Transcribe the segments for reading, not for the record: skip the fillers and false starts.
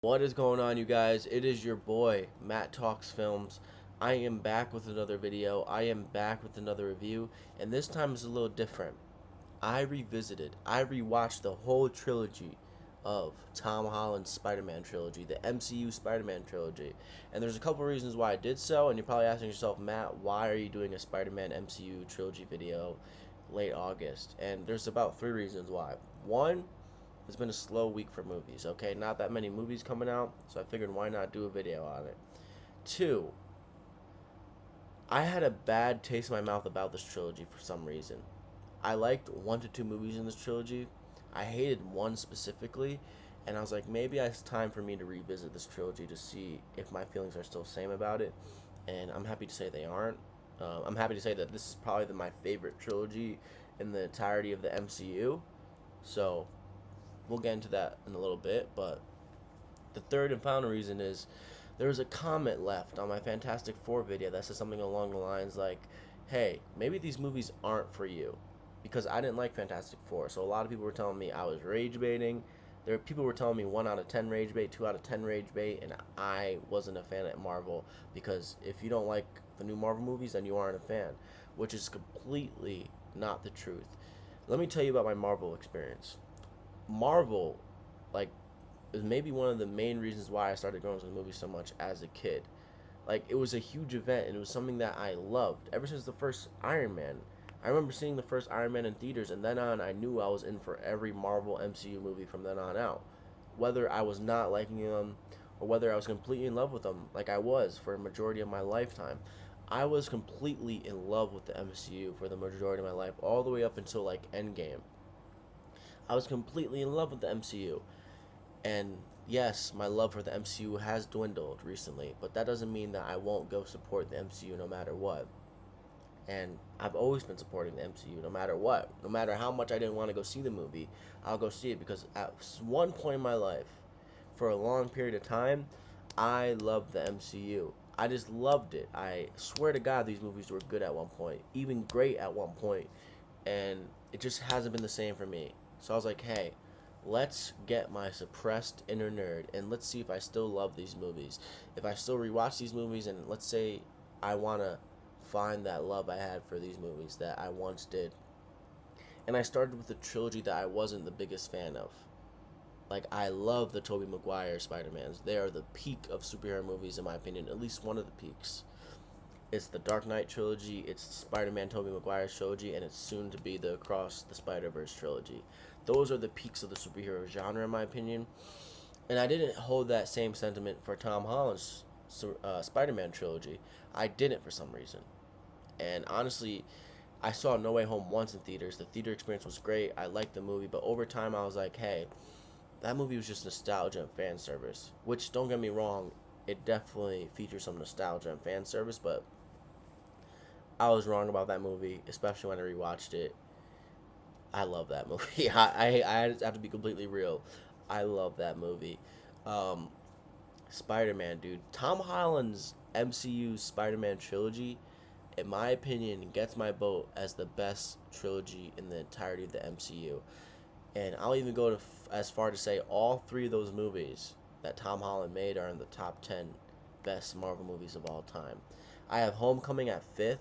What is going on, you guys? It is your boy, Matt Talks Films. I am back with another video. I am back with another review, and this time is a little different. I rewatched the whole trilogy of Tom Holland's Spider-Man trilogy, the MCU Spider-Man trilogy. And there's a couple reasons why I did so, and you're probably asking yourself, Matt, why are you doing a Spider-Man MCU trilogy video late August? And there's about three reasons why. One, it's been a slow week for movies, okay? Not that many movies coming out, so I figured why not do a video on it. Two, I had a bad taste in my mouth about this trilogy for some reason. I liked one to two movies in this trilogy. I hated one specifically, and I was like, maybe it's time for me to revisit this trilogy to see if my feelings are still the same about it. And I'm happy to say they aren't. I'm happy to say that this is probably my favorite trilogy in the entirety of the MCU. So we'll get into that in a little bit, but the third and final reason is there was a comment left on my Fantastic Four video that said something along the lines like, hey, maybe these movies aren't for you. Because I didn't like Fantastic Four. So a lot of people were telling me I was rage baiting. People were telling me 1 out of 10 rage bait, 2 out of 10 rage bait, and I wasn't a fan of Marvel because if you don't like the new Marvel movies, then you aren't a fan, which is completely not the truth. Let me tell you about my Marvel experience. Marvel, like, is maybe one of the main reasons why I started going to the movies so much as a kid. Like, it was a huge event, and it was something that I loved ever since the first Iron Man. I remember seeing the first Iron Man in theaters, and then on, I knew I was in for every Marvel MCU movie from then on out. Whether I was not liking them, or whether I was completely in love with them, like I was for a majority of my lifetime. I was completely in love with the MCU for the majority of my life, all the way up until, like, Endgame. I was completely in love with the MCU. And yes, my love for the MCU has dwindled recently, but that doesn't mean that I won't go support the MCU no matter what. And I've always been supporting the MCU no matter what. No matter how much I didn't want to go see the movie, I'll go see it because at one point in my life, for a long period of time, I loved the MCU. I just loved it. I swear to God, these movies were good at one point, even great at one point, and it just hasn't been the same for me. So I was like, hey, let's get my suppressed inner nerd and let's see if I still love these movies. If I still rewatch these movies and let's say I want to find that love I had for these movies that I once did. And I started with a trilogy that I wasn't the biggest fan of. Like, I love the Tobey Maguire Spider-Mans. They are the peak of superhero movies in my opinion, at least one of the peaks. It's the Dark Knight trilogy, it's Spider-Man Tobey Maguire trilogy, and it's soon to be the Across the Spider-Verse trilogy. Those are the peaks of the superhero genre in my opinion. And I didn't hold that same sentiment for Tom Holland's Spider-Man trilogy. I didn't for some reason. And honestly, I saw No Way Home once in theaters. The theater experience was great. I liked the movie, but over time I was like, hey, that movie was just nostalgia and fan service. Which, don't get me wrong, it definitely features some nostalgia and fan service, but I was wrong about that movie, especially when I rewatched it. I love that movie. I have to be completely real. I love that movie. Um, Spider-Man, dude. Tom Holland's MCU Spider-Man trilogy, in my opinion, gets my vote as the best trilogy in the entirety of the MCU. And I'll even go as far to say all three of those movies that Tom Holland made are in the top 10 best Marvel movies of all time. I have Homecoming at 5th.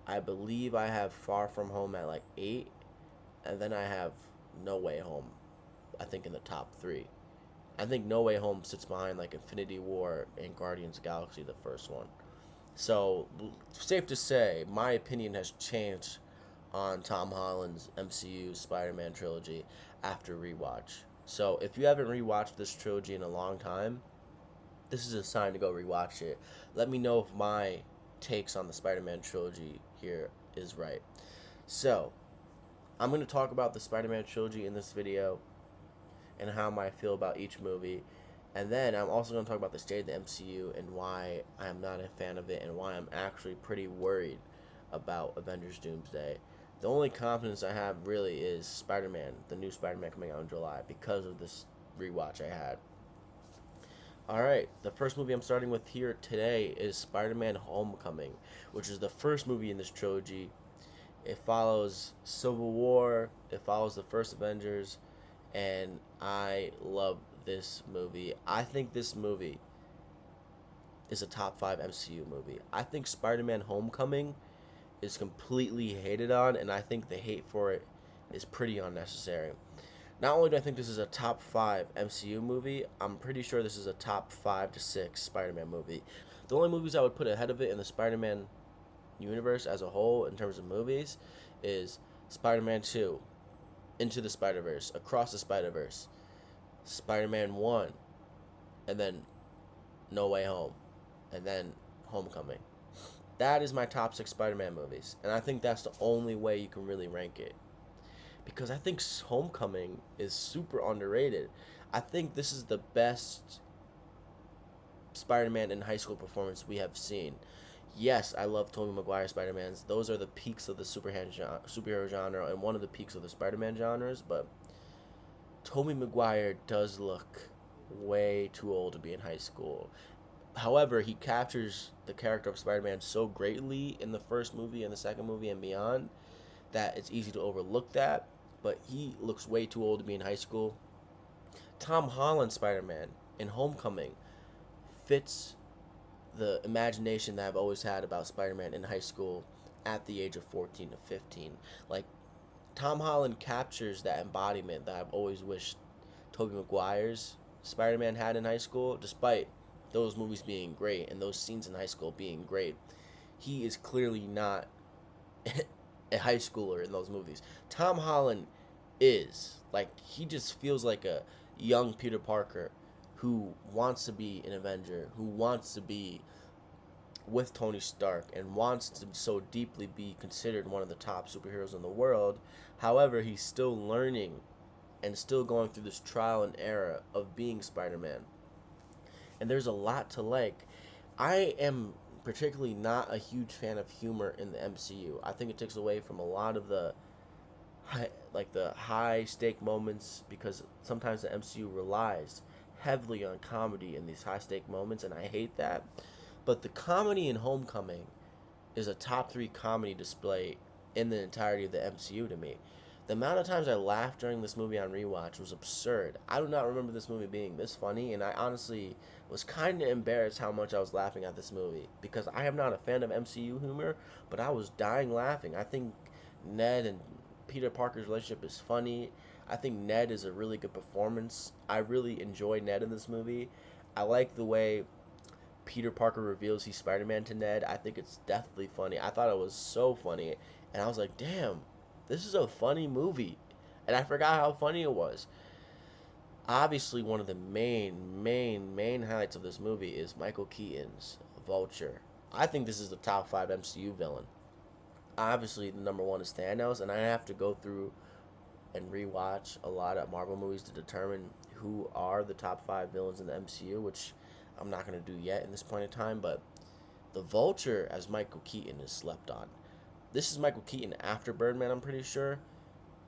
I believe I have Far From Home at like 8. And then I have No Way Home, I think, in the top 3. I think No Way Home sits behind like Infinity War and Guardians of the Galaxy, the first one. So, safe to say, my opinion has changed on Tom Holland's MCU Spider-Man trilogy after rewatch. So, if you haven't rewatched this trilogy in a long time, this is a sign to go rewatch it. Let me know if my takes on the Spider-Man trilogy here is right. So, I'm going to talk about the Spider-Man trilogy in this video and how I feel about each movie. And then I'm also going to talk about the state of the MCU and why I'm not a fan of it and why I'm actually pretty worried about Avengers Doomsday. The only confidence I have really is Spider-Man, the new Spider-Man coming out in July, because of this rewatch I had. Alright, the first movie I'm starting with here today is Spider-Man Homecoming, which is the first movie in this trilogy. It follows Civil War, it follows the first Avengers, and I love this movie. I think this movie is a top 5 MCU movie. I think Spider-Man Homecoming is completely hated on, and I think the hate for it is pretty unnecessary. Not only do I think this is a top 5 MCU movie, I'm pretty sure this is a top 5 to 6 Spider-Man movie. The only movies I would put ahead of it in the Spider-Man universe as a whole in terms of movies is Spider-Man 2, Into the Spider-Verse, Across the Spider-Verse, Spider-Man 1, and then No Way Home, and then Homecoming. That is my top 6 Spider-Man movies, and I think that's the only way you can really rank it. Because I think Homecoming is super underrated. I think this is the best Spider-Man in high school performance we have seen. Yes, I love Tobey Maguire Spider-Mans. Those are the peaks of the superhero genre and one of the peaks of the Spider-Man genres, but Tobey Maguire does look way too old to be in high school. However, he captures the character of Spider-Man so greatly in the first movie and the second movie and beyond that it's easy to overlook that, but he looks way too old to be in high school. Tom Holland Spider-Man in Homecoming fits the imagination that I've always had about Spider-Man in high school at the age of 14 to 15. Like, Tom Holland captures that embodiment that I've always wished Tobey Maguire's Spider-Man had in high school, despite those movies being great and those scenes in high school being great. He is clearly not a high schooler in those movies. Tom Holland is. Like, he just feels like a young Peter Parker who wants to be an Avenger, who wants to be with Tony Stark and wants to so deeply be considered one of the top superheroes in the world. However, he's still learning and still going through this trial and error of being Spider-Man. And there's a lot to like. I am particularly not a huge fan of humor in the MCU. I think it takes away from a lot of the high stake moments, because sometimes the MCU relies heavily on comedy in these high stake moments, and I hate that. But the comedy in Homecoming is a top 3 comedy display in the entirety of the MCU to me. The amount of times I laughed during this movie on rewatch was absurd. I do not remember this movie being this funny, and I honestly was kind of embarrassed how much I was laughing at this movie, because I am not a fan of MCU humor, but I was dying laughing. I think Ned and Peter Parker's relationship is funny. I think Ned is a really good performance. I really enjoy Ned in this movie. I like the way Peter Parker reveals he's Spider-Man to Ned. I think it's definitely funny. I thought it was so funny, and I was like, damn, this is a funny movie. And I forgot how funny it was. Obviously, one of the main highlights of this movie is Michael Keaton's Vulture. I think this is the top 5 MCU villain. Obviously, the number 1 is Thanos, and I have to go through and rewatch a lot of Marvel movies to determine who are the top 5 villains in the MCU, which I'm not going to do yet in this point in time, but the Vulture as Michael Keaton is slept on. This is Michael Keaton after Birdman, I'm pretty sure,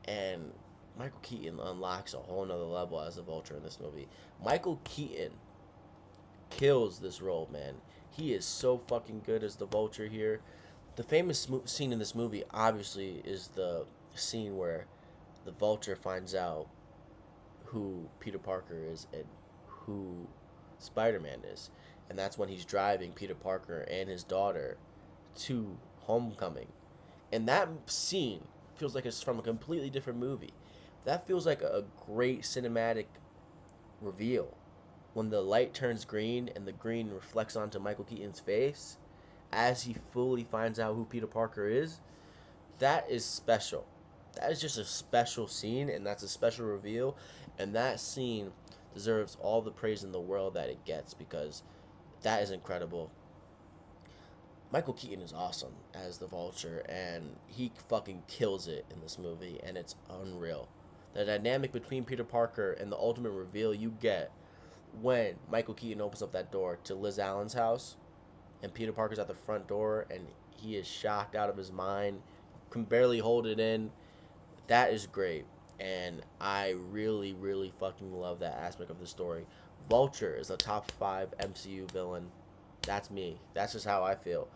and Michael Keaton unlocks a whole nother level as the Vulture in this movie. Michael Keaton kills this role, man. He is so fucking good as the Vulture here. The famous scene in this movie, obviously, is the scene where the Vulture finds out who Peter Parker is and who Spider-Man is. And that's when he's driving Peter Parker and his daughter to Homecoming. And that scene feels like it's from a completely different movie. That feels like a great cinematic reveal. When the light turns green and the green reflects onto Michael Keaton's face as he fully finds out who Peter Parker is, that is special. That is just a special scene, and that's a special reveal. And that scene deserves all the praise in the world that it gets, because that is incredible. Michael Keaton is awesome as the Vulture, and he fucking kills it in this movie, and it's unreal. The dynamic between Peter Parker and the ultimate reveal you get when Michael Keaton opens up that door to Liz Allen's house, and Peter Parker's at the front door, and he is shocked out of his mind, can barely hold it in. That is great, and I really, really fucking love that aspect of the story. Vulture is a top 5 MCU villain. That's me. That's just how I feel.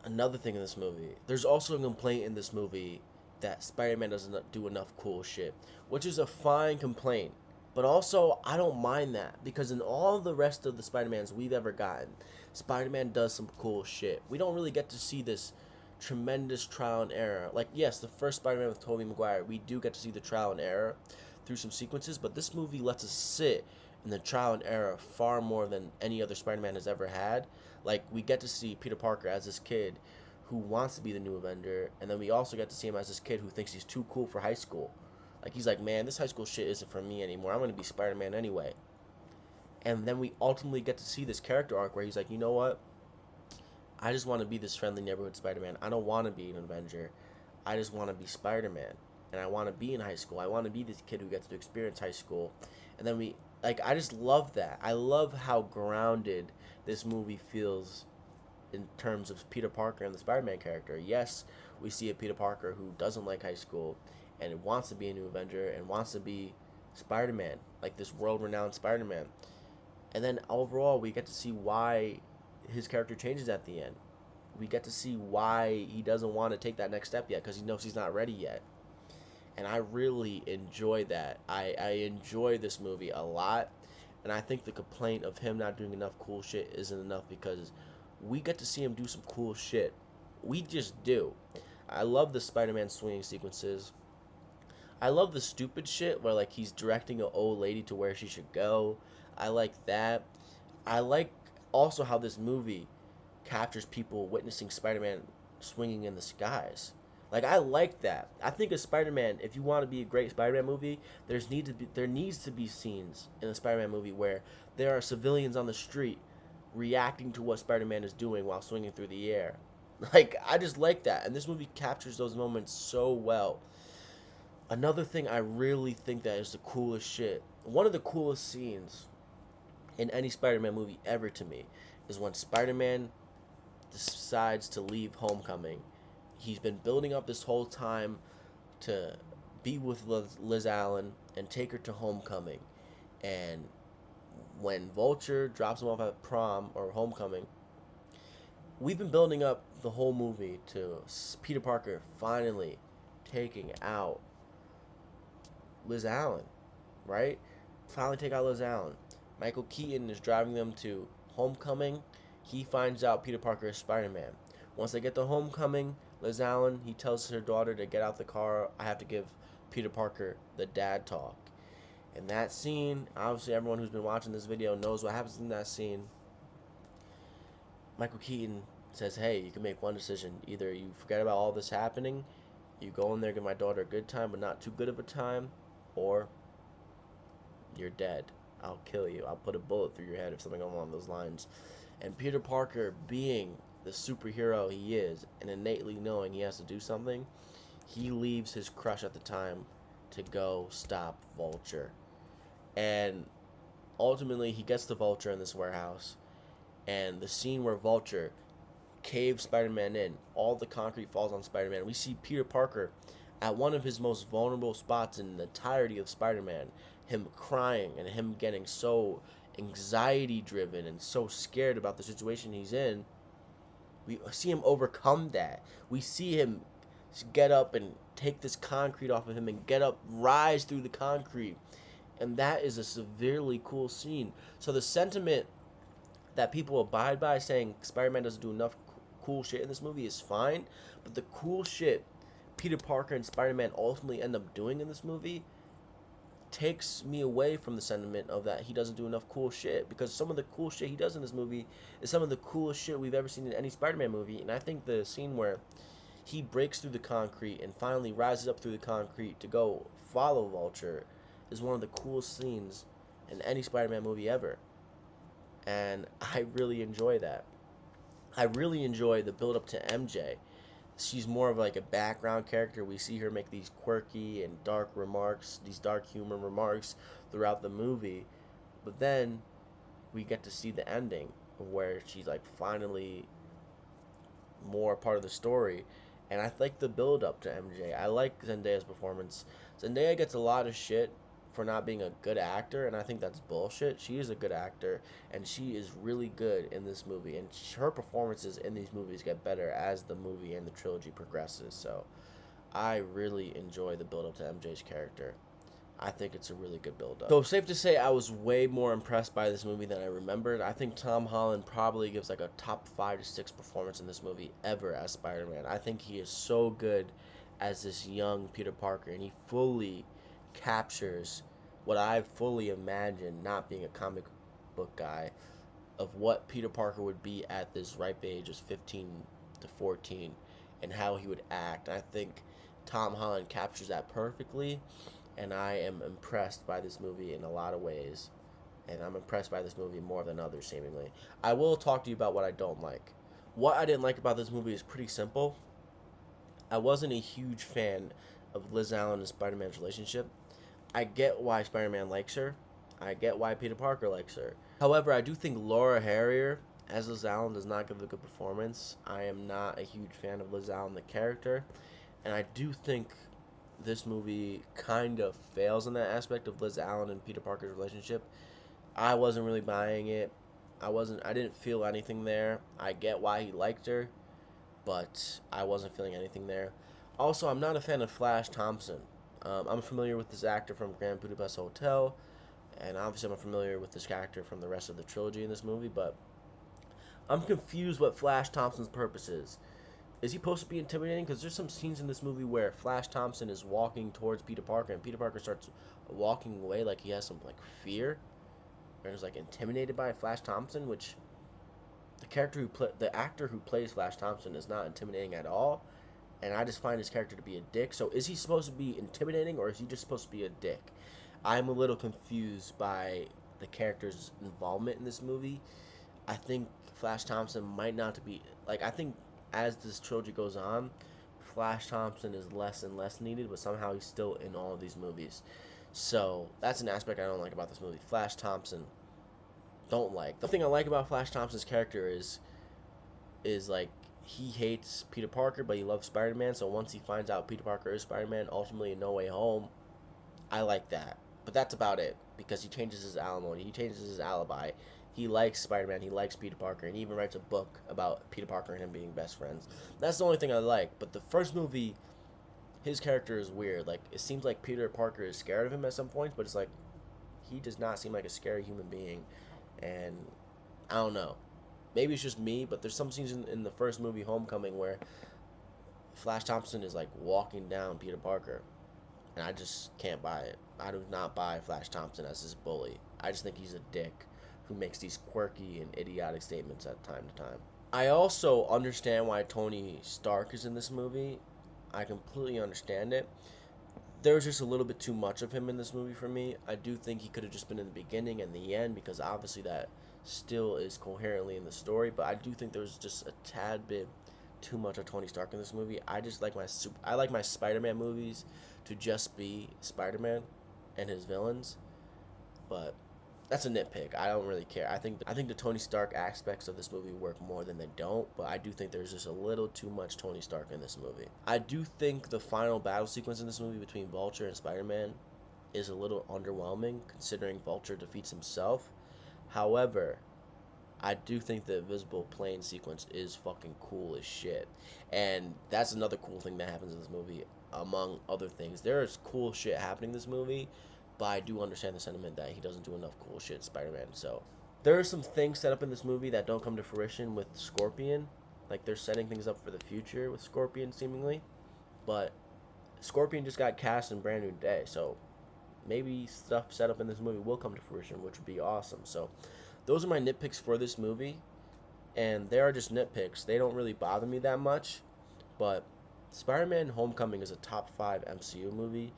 Another thing in this movie, there's also a complaint in this movie that Spider-Man doesn't do enough cool shit, which is a fine complaint. But also, I don't mind that because in all the rest of the Spider-Mans we've ever gotten, Spider-Man does some cool shit. We don't really get to see this tremendous trial and error. Like, yes, the first Spider-Man with Tobey Maguire, we do get to see the trial and error through some sequences, but this movie lets us sit in the trial and error far more than any other Spider-Man has ever had. Like, we get to see Peter Parker as this kid who wants to be the new Avenger, and then we also get to see him as this kid who thinks he's too cool for high school. Like, he's like, man, this high school shit isn't for me anymore. I'm going to be Spider-Man anyway. And then we ultimately get to see this character arc where he's like, you know what? I just want to be this friendly neighborhood Spider-Man. I don't want to be an Avenger. I just want to be Spider-Man. And I want to be in high school. I want to be this kid who gets to experience high school. And then I just love that. I love how grounded this movie feels in terms of Peter Parker and the Spider-Man character. Yes, we see a Peter Parker who doesn't like high school and wants to be a new Avenger and wants to be Spider-Man, like this world-renowned Spider-Man. And then overall, we get to see why his character changes at the end. We get to see why he doesn't want to take that next step yet because he knows he's not ready yet. And I really enjoy that. I enjoy this movie a lot. And I think the complaint of him not doing enough cool shit isn't enough because we get to see him do some cool shit. We just do. I love the Spider-Man swinging sequences. I love the stupid shit where like he's directing an old lady to where she should go. I like that. I like also how this movie captures people witnessing Spider-Man swinging in the skies. Like I like that. I think a Spider-Man, if you want to be a great Spider-Man movie, there needs to be scenes in a Spider-Man movie where there are civilians on the street reacting to what Spider-Man is doing while swinging through the air. Like I just like that, and this movie captures those moments so well. Another thing I really think that is the coolest shit. One of the coolest scenes in any Spider-Man movie ever to me is when Spider-Man decides to leave Homecoming. He's been building up this whole time to be with Liz Allen and take her to Homecoming. And when Vulture drops him off at prom or Homecoming, we've been building up the whole movie to Peter Parker finally taking out Liz Allen, right? Finally take out Liz Allen. Michael Keaton is driving them to Homecoming. He finds out Peter Parker is Spider-Man. Once they get to Homecoming, Liz Allen, he tells her daughter to get out the car. I have to give Peter Parker the dad talk. In that scene, obviously everyone who's been watching this video knows what happens in that scene. Michael Keaton says, hey, you can make one decision. Either you forget about all this happening, you go in there, give my daughter a good time, but not too good of a time, or you're dead. I'll kill you. I'll put a bullet through your head, if something along those lines. And Peter Parker, being the superhero he is, and innately knowing he has to do something, he leaves his crush at the time to go stop Vulture. And ultimately, he gets the Vulture in this warehouse. And the scene where Vulture caves Spider-Man in, all the concrete falls on Spider-Man. We see Peter Parker at one of his most vulnerable spots in the entirety of Spider-Man, him crying and him getting so anxiety driven and so scared about the situation he's in. We see him overcome that. We see him get up and take this concrete off of him and get up, rise through the concrete. And that is a severely cool scene. So the sentiment that people abide by saying Spider-Man doesn't do enough cool shit in this movie is fine. But the cool shit Peter Parker and Spider-Man ultimately end up doing in this movie takes me away from the sentiment of that he doesn't do enough cool shit, because some of the cool shit he does in this movie is some of the coolest shit we've ever seen in any Spider-Man movie. And I think the scene where he breaks through the concrete and finally rises up through the concrete to go follow Vulture is one of the coolest scenes in any Spider-Man movie ever. And I really enjoy that. I really enjoy the build up to MJ. She's more of like a background character. We see her make these quirky and dark remarks, these dark humor remarks throughout the movie. But then we get to see the ending where she's like finally more part of the story. And I like the build up to MJ. I like Zendaya's performance. Zendaya gets a lot of shit for not being a good actor, and I think that's bullshit. She is a good actor, and she is really good in this movie, and her performances in these movies get better as the movie and the trilogy progresses. So I really enjoy the build up to MJ's character. I think it's a really good build up. So safe to say I was way more impressed by this movie than I remembered. I think Tom Holland probably gives like a top 5 to 6 performance in this movie ever as Spider-Man. I think he is so good as this young Peter Parker, and he fully captures what I fully imagined, not being a comic book guy, of what Peter Parker would be at this ripe age of 15 to 14 and how he would act. I think Tom Holland captures that perfectly, and I am impressed by this movie in a lot of ways. And I'm impressed by this movie more than others, seemingly. I will talk to you about what I don't like. What I didn't like about this movie is pretty simple. I wasn't a huge fan of Liz Allen and Spider Man's relationship. I get why Spider Man likes her. I get why Peter Parker likes her. However, I do think Laura Harrier as Liz Allen does not give a good performance. I am not a huge fan of Liz Allen, the character. And I do think this movie kind of fails in that aspect of Liz Allen and Peter Parker's relationship. I wasn't really buying it. I didn't feel anything there. I get why he liked her, but I wasn't feeling anything there. Also, I'm not a fan of Flash Thompson. I'm familiar with this actor from Grand Budapest Hotel, and obviously I'm familiar with this character from the rest of the trilogy in this movie, but I'm confused what Flash Thompson's purpose is. Is he supposed to be intimidating? Because there's some scenes in this movie where Flash Thompson is walking towards Peter Parker, and Peter Parker starts walking away like he has some like fear, and is like intimidated by Flash Thompson, which the actor who plays Flash Thompson is not intimidating at all, and I just find his character to be a dick. So is he supposed to be intimidating, or is he just supposed to be a dick? I'm a little confused by the character's involvement in this movie. I think Flash Thompson might not be like I think as this trilogy goes on, Flash Thompson is less and less needed, but somehow he's still in all of these movies. So that's an aspect I don't like about this movie. Flash Thompson, don't like. The thing I like about Flash Thompson's character is like he hates Peter Parker, but he loves Spider-Man. So once he finds out Peter Parker is Spider-Man, ultimately in No Way Home, I like that. But that's about it, because he changes his alimony, he changes his alibi. He likes Spider-Man, he likes Peter Parker, and he even writes a book about Peter Parker and him being best friends. That's the only thing I like. But the first movie, his character is weird. Like, it seems like Peter Parker is scared of him at some points, but it's like, he does not seem like a scary human being. And I don't know. Maybe it's just me, but there's some scenes in the first movie, Homecoming, where Flash Thompson is like walking down Peter Parker, and I just can't buy it. I do not buy Flash Thompson as this bully. I just think he's a dick who makes these quirky and idiotic statements at time to time. I also understand why Tony Stark is in this movie. I completely understand it. There's just a little bit too much of him in this movie for me. I do think he could have just been in the beginning and the end, because obviously that still is coherently in the story, but I do think there was just a tad bit too much of Tony Stark in this movie. I just like I like my Spider-Man movies to just be Spider-Man and his villains, but that's a nitpick. I don't really care. I think the Tony Stark aspects of this movie work more than they don't, but I do think there's just a little too much Tony Stark in this movie. I do think the final battle sequence in this movie between Vulture and Spider-Man is a little underwhelming, considering Vulture defeats himself. However, I do think the invisible plane sequence is fucking cool as shit. And that's another cool thing that happens in this movie, among other things. There is cool shit happening in this movie, but I do understand the sentiment that he doesn't do enough cool shit in Spider-Man. So there are some things set up in this movie that don't come to fruition with Scorpion. Like, they're setting things up for the future with Scorpion, seemingly. But Scorpion just got cast in Brand New Day, so maybe stuff set up in this movie will come to fruition, which would be awesome. So those are my nitpicks for this movie, and they are just nitpicks. They don't really bother me that much, but Spider-Man Homecoming is a top 5 MCU movie.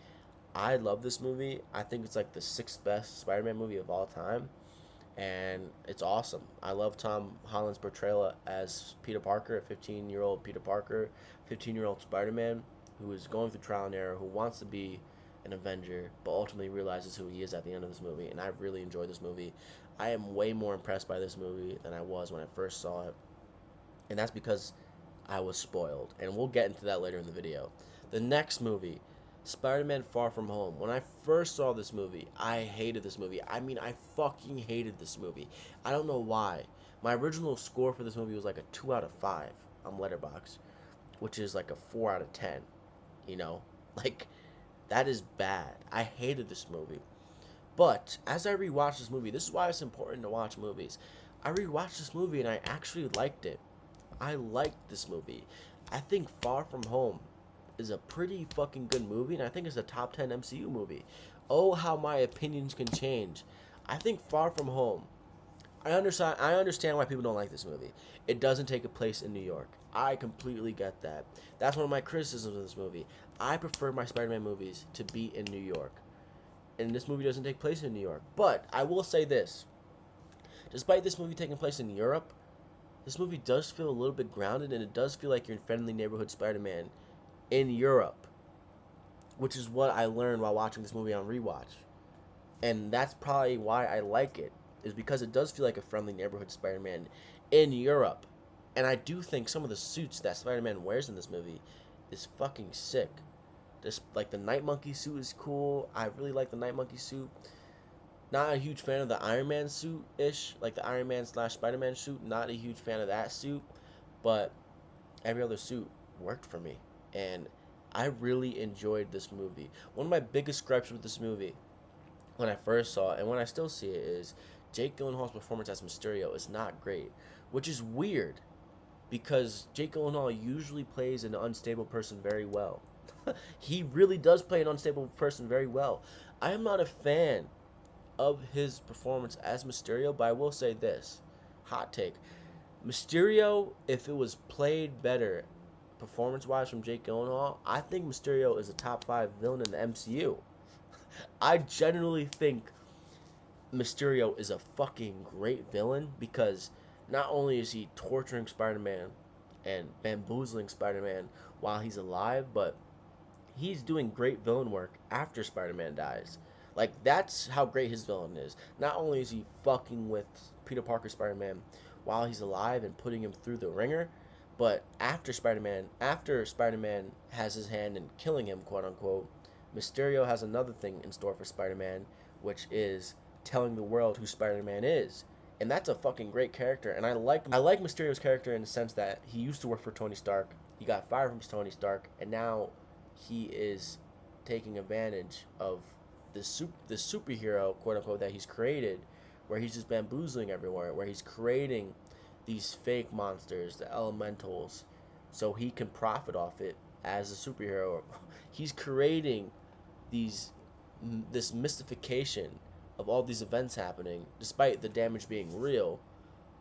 I love this movie. I think it's like the 6th best Spider-Man movie of all time, and it's awesome. I love Tom Holland's portrayal as Peter Parker, a 15-year-old Peter Parker, 15-year-old Spider-Man who is going through trial and error, who wants to be an Avenger, but ultimately realizes who he is at the end of this movie, and I really enjoyed this movie. I am way more impressed by this movie than I was when I first saw it, and that's because I was spoiled, and we'll get into that later in the video. The next movie, Spider-Man Far From Home. When I first saw this movie, I hated this movie. I mean, I fucking hated this movie. I don't know why. My original score for this movie was like a 2 out of 5 on Letterboxd, which is like a 4 out of 10. you know? Like, that is bad. I hated this movie. But as I rewatched this movie, this is why it's important to watch movies. I rewatched this movie and I actually liked it. I liked this movie. I think Far From Home is a pretty fucking good movie, and I think it's a top 10 MCU movie. Oh, how my opinions can change. I think Far From Home. I understand why people don't like this movie. It doesn't take a place in New York. I completely get that. That's one of my criticisms of this movie. I prefer my Spider-Man movies to be in New York. And this movie doesn't take place in New York. But I will say this. Despite this movie taking place in Europe, this movie does feel a little bit grounded, and it does feel like you're in Friendly Neighborhood Spider-Man in Europe, which is what I learned while watching this movie on rewatch. And that's probably why I like it, is because it does feel like a Friendly Neighborhood Spider-Man in Europe. And I do think some of the suits that Spider-Man wears in this movie is fucking sick. This, like, the Night Monkey suit is cool. I really like the Night Monkey suit. Not a huge fan of the Iron Man suit-ish, like the Iron Man / Spider-Man suit. Not a huge fan of that suit, but every other suit worked for me. And I really enjoyed this movie. One of my biggest gripes with this movie, when I first saw it, and when I still see it, is Jake Gyllenhaal's performance as Mysterio is not great. Which is weird, because Jake Gyllenhaal usually plays an unstable person very well. He really does play an unstable person very well. I am not a fan of his performance as Mysterio, but I will say this. Hot take. Mysterio, if it was played better performance-wise from Jake Gyllenhaal, I think Mysterio is a top 5 villain in the MCU. I genuinely think Mysterio is a fucking great villain, because not only is he torturing Spider-Man and bamboozling Spider-Man while he's alive, but he's doing great villain work after Spider-Man dies. Like, that's how great his villain is. Not only is he fucking with Peter Parker Spider-Man while he's alive and putting him through the ringer, but after Spider-Man has his hand in killing him, quote unquote, Mysterio has another thing in store for Spider-Man, which is telling the world who Spider-Man is. And that's a fucking great character. And I like Mysterio's character in the sense that he used to work for Tony Stark. He got fired from Tony Stark, and now he is taking advantage of the superhero, quote unquote, that he's created, where he's just bamboozling everywhere, where he's creating these fake monsters, the elementals, so he can profit off it as a superhero. He's creating this mystification of all these events happening, despite the damage being real,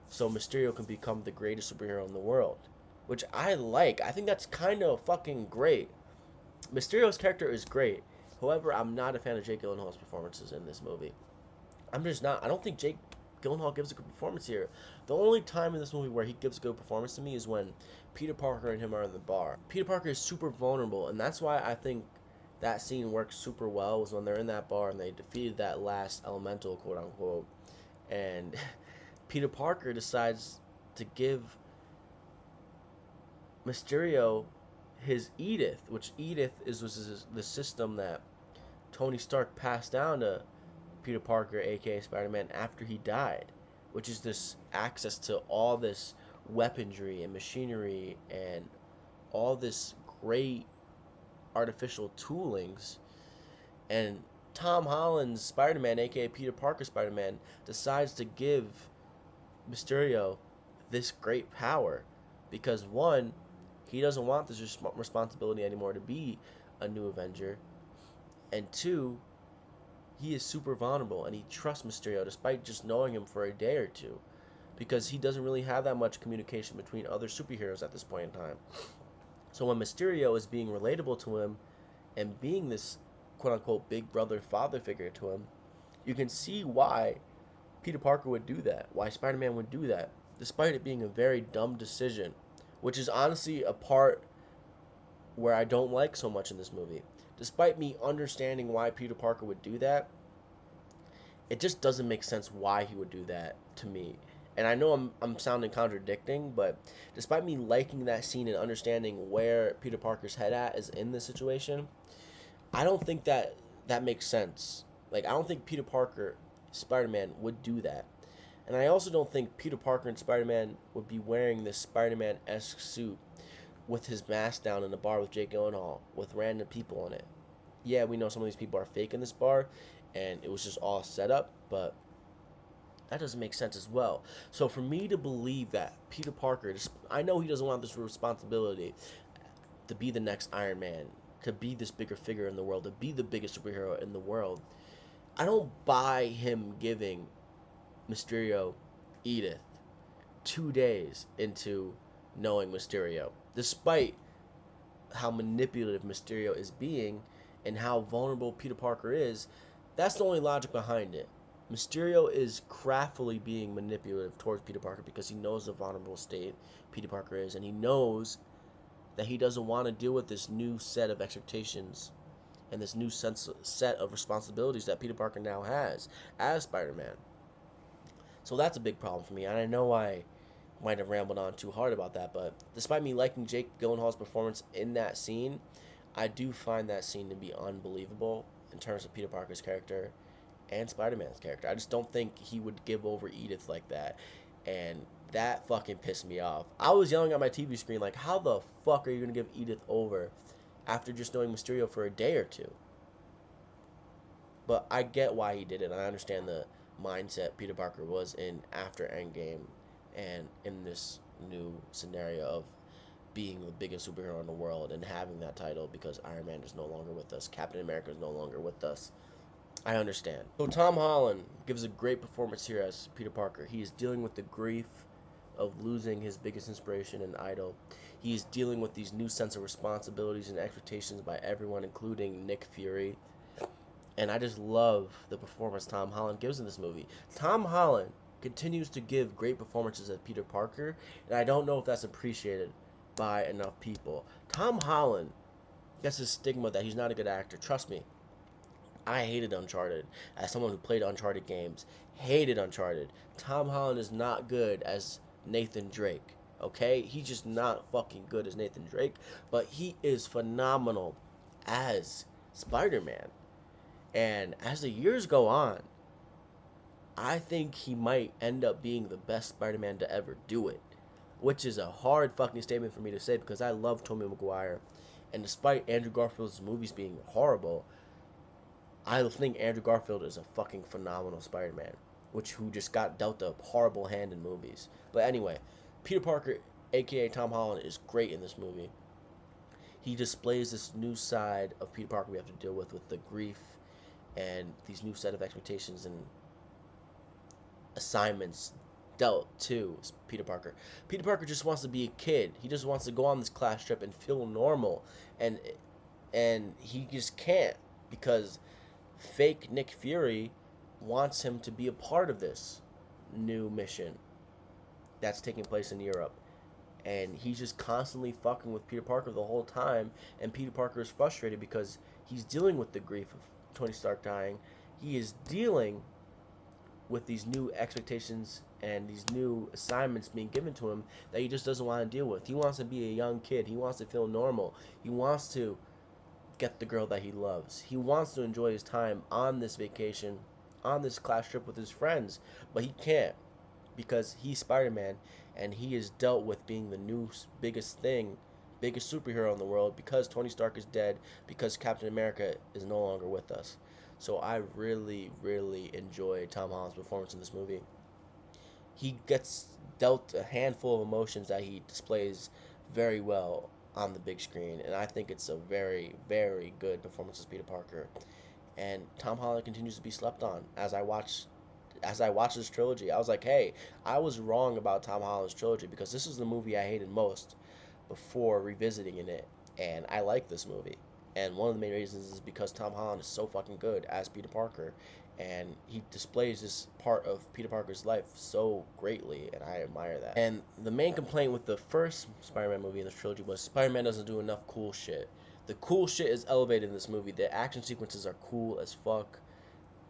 so Mysterio can become the greatest superhero in the world, which I like. I think that's kind of fucking great. Mysterio's character is great. However, I'm not a fan of Jake Gyllenhaal's performances in this movie. I'm just not. I don't think Jake Gyllenhaal gives a good performance here. The only time in this movie where he gives a good performance to me is when Peter Parker and him are in the bar. Peter Parker is super vulnerable, and that's why I think that scene works super well, was when they're in that bar and they defeated that last elemental, quote unquote, and Peter Parker decides to give Mysterio his Edith, which Edith was the system that Tony Stark passed down to Peter Parker, aka Spider-Man, after he died, which is this access to all this weaponry and machinery and all this great artificial toolings. And Tom Holland's Spider-Man, aka Peter Parker Spider-Man, decides to give Mysterio this great power because, one, he doesn't want this responsibility anymore to be a new Avenger, and two, he is super vulnerable and he trusts Mysterio despite just knowing him for a day or two, because he doesn't really have that much communication between other superheroes at this point in time. So when Mysterio is being relatable to him and being this quote-unquote big brother father figure to him, you can see why Peter Parker would do that, why Spider-Man would do that, despite it being a very dumb decision, which is honestly a part where I don't like so much in this movie. Despite me understanding why Peter Parker would do that, it just doesn't make sense why he would do that to me. And I know I'm sounding contradicting, but despite me liking that scene and understanding where Peter Parker's head at is in this situation, I don't think that makes sense. Like, I don't think Peter Parker, Spider-Man, would do that. And I also don't think Peter Parker and Spider-Man would be wearing this Spider-Man-esque suit with his mask down in the bar with Jake Gyllenhaal with random people in it. Yeah, we know some of these people are fake in this bar, and it was just all set up, but that doesn't make sense as well. So for me to believe that Peter Parker, I know he doesn't want this responsibility to be the next Iron Man, to be this bigger figure in the world, to be the biggest superhero in the world. I don't buy him giving Mysterio Edith 2 days into knowing Mysterio, despite how manipulative Mysterio is being and how vulnerable Peter Parker is. That's the only logic behind it. Mysterio is craftily being manipulative towards Peter Parker because he knows the vulnerable state Peter Parker is, and he knows that he doesn't want to deal with this new set of expectations and this new set of responsibilities that Peter Parker now has as Spider-Man. So that's a big problem for me, and I know I might have rambled on too hard about that, but despite me liking Jake Gyllenhaal's performance in that scene, I do find that scene to be unbelievable in terms of Peter Parker's character and Spider-Man's character. I just don't think he would give over Edith like that, and that fucking pissed me off. I was yelling at my TV screen like, how the fuck are you going to give Edith over after just knowing Mysterio for a day or two? But I get why he did it. I understand the mindset Peter Parker was in after Endgame and in this new scenario of being the biggest superhero in the world and having that title because Iron Man is no longer with us. Captain America is no longer with us. I understand. So Tom Holland gives a great performance here as Peter Parker. He is dealing with the grief of losing his biggest inspiration and idol. He is dealing with these new sense of responsibilities and expectations by everyone, including Nick Fury. And I just love the performance Tom Holland gives in this movie. Tom Holland continues to give great performances as Peter Parker, and I don't know if that's appreciated by enough people. Tom Holland gets this stigma that he's not a good actor. Trust me, I hated Uncharted. As someone who played Uncharted games, hated Uncharted. Tom Holland is not good as Nathan Drake, okay? He's just not fucking good as Nathan Drake, but he is phenomenal as Spider-Man. And as the years go on, I think he might end up being the best Spider-Man to ever do it, which is a hard fucking statement for me to say because I love Tobey Maguire, and despite Andrew Garfield's movies being horrible, I think Andrew Garfield is a fucking phenomenal Spider-Man, who just got dealt a horrible hand in movies. But anyway, Peter Parker, aka Tom Holland, is great in this movie. He displays this new side of Peter Parker we have to deal with the grief and these new set of expectations and assignments dealt to Peter Parker. Peter Parker just wants to be a kid. He just wants to go on this class trip and feel normal, and he just can't because fake Nick Fury wants him to be a part of this new mission that's taking place in Europe. And he's just constantly fucking with Peter Parker the whole time, and Peter Parker is frustrated because he's dealing with the grief of Tony Stark dying. He is dealing with these new expectations and these new assignments being given to him that he just doesn't want to deal with. He wants to be a young kid. He wants to feel normal. He wants to get the girl that he loves. He wants to enjoy his time on this vacation, on this class trip with his friends, but he can't because he's Spider-Man and he is dealt with being the new biggest superhero in the world because Tony Stark is dead, because Captain America is no longer with us. So I really, really enjoy Tom Holland's performance in this movie. He gets dealt a handful of emotions that he displays very well on the big screen, and I think it's a very, very good performance as Peter Parker. And Tom Holland continues to be slept on. As I watch this trilogy, I was like, hey, I was wrong about Tom Holland's trilogy because this is the movie I hated most before revisiting it, and I like this movie. And one of the main reasons is because Tom Holland is so fucking good as Peter Parker, and he displays this part of Peter Parker's life so greatly, and I admire that. And the main complaint with the first Spider-Man movie in this trilogy was Spider-Man doesn't do enough cool shit. The cool shit is elevated in this movie. The action sequences are cool as fuck.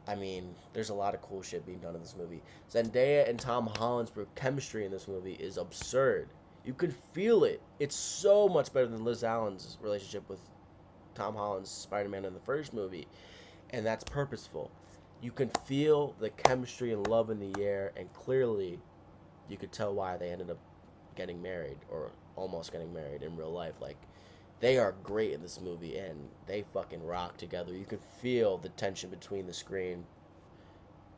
I mean, there's a lot of cool shit being done in this movie. Zendaya and Tom Holland's chemistry in this movie is absurd. You could feel it. It's so much better than Liz Allen's relationship with Tom Holland's Spider-Man in the first movie, and that's purposeful. You can feel the chemistry and love in the air, and clearly you could tell why they ended up getting married or almost getting married in real life. Like, they are great in this movie and they fucking rock together. You can feel the tension between the screen.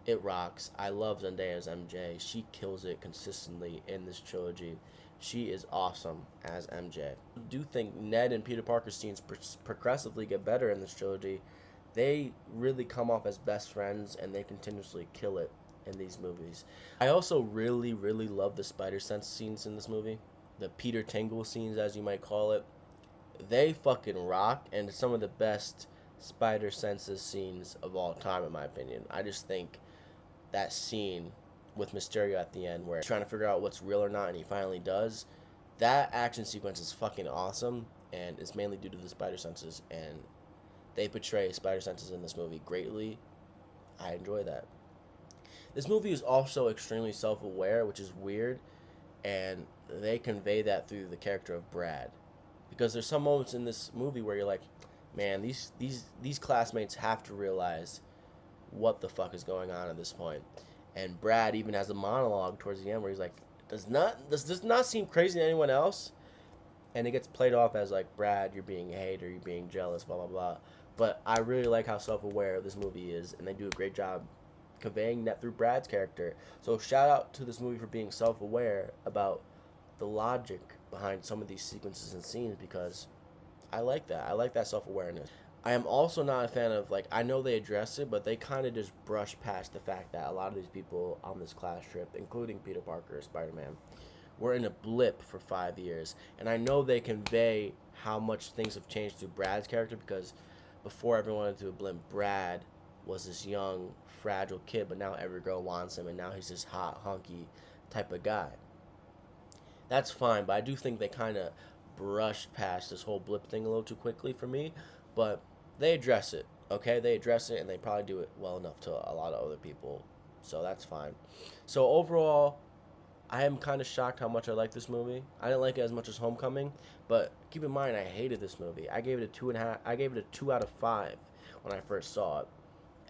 It rocks. I love Zendaya as MJ. She kills it consistently in this trilogy. She is awesome as MJ. I do think Ned and Peter Parker's scenes progressively get better in this trilogy. They really come off as best friends and they continuously kill it in these movies. I also really, really love the spider sense scenes in this movie. The Peter Tingle scenes, as you might call it. They fucking rock, and it's some of the best spider senses scenes of all time, in my opinion. I just think that scene with Mysterio at the end where he's trying to figure out what's real or not and he finally does, that action sequence is fucking awesome, and it's mainly due to the spider senses, and they portray spider senses in this movie greatly. I enjoy that. This movie is also extremely self-aware, which is weird, and they convey that through the character of Brad, because there's some moments in this movie where you're like, man, these classmates have to realize what the fuck is going on at this point. And Brad even has a monologue towards the end where he's like, does this not seem crazy to anyone else? And it gets played off as like, Brad, you're being a hater, you're being jealous, blah blah blah. But I really like how self-aware this movie is, and they do a great job conveying that through Brad's character. So shout out to this movie for being self-aware about the logic behind some of these sequences and scenes, because I like that. I like that self-awareness. I am also not a fan of, like, I know they address it, but they kind of just brush past the fact that a lot of these people on this class trip, including Peter Parker, Spider-Man, were in a blip for 5 years. And I know they convey how much things have changed through Brad's character, because before everyone went through a blimp, Brad was this young, fragile kid, but now every girl wants him, and now he's this hot, hunky type of guy. That's fine, but I do think they kind of brushed past this whole blip thing a little too quickly for me, but they address it, okay? They address it, and they probably do it well enough to a lot of other people, so that's fine. So overall, I am kind of shocked how much I like this movie. I didn't like it as much as Homecoming, but keep in mind I hated this movie. I gave it a 2.5. I gave it a 2 out of 5 when I first saw it,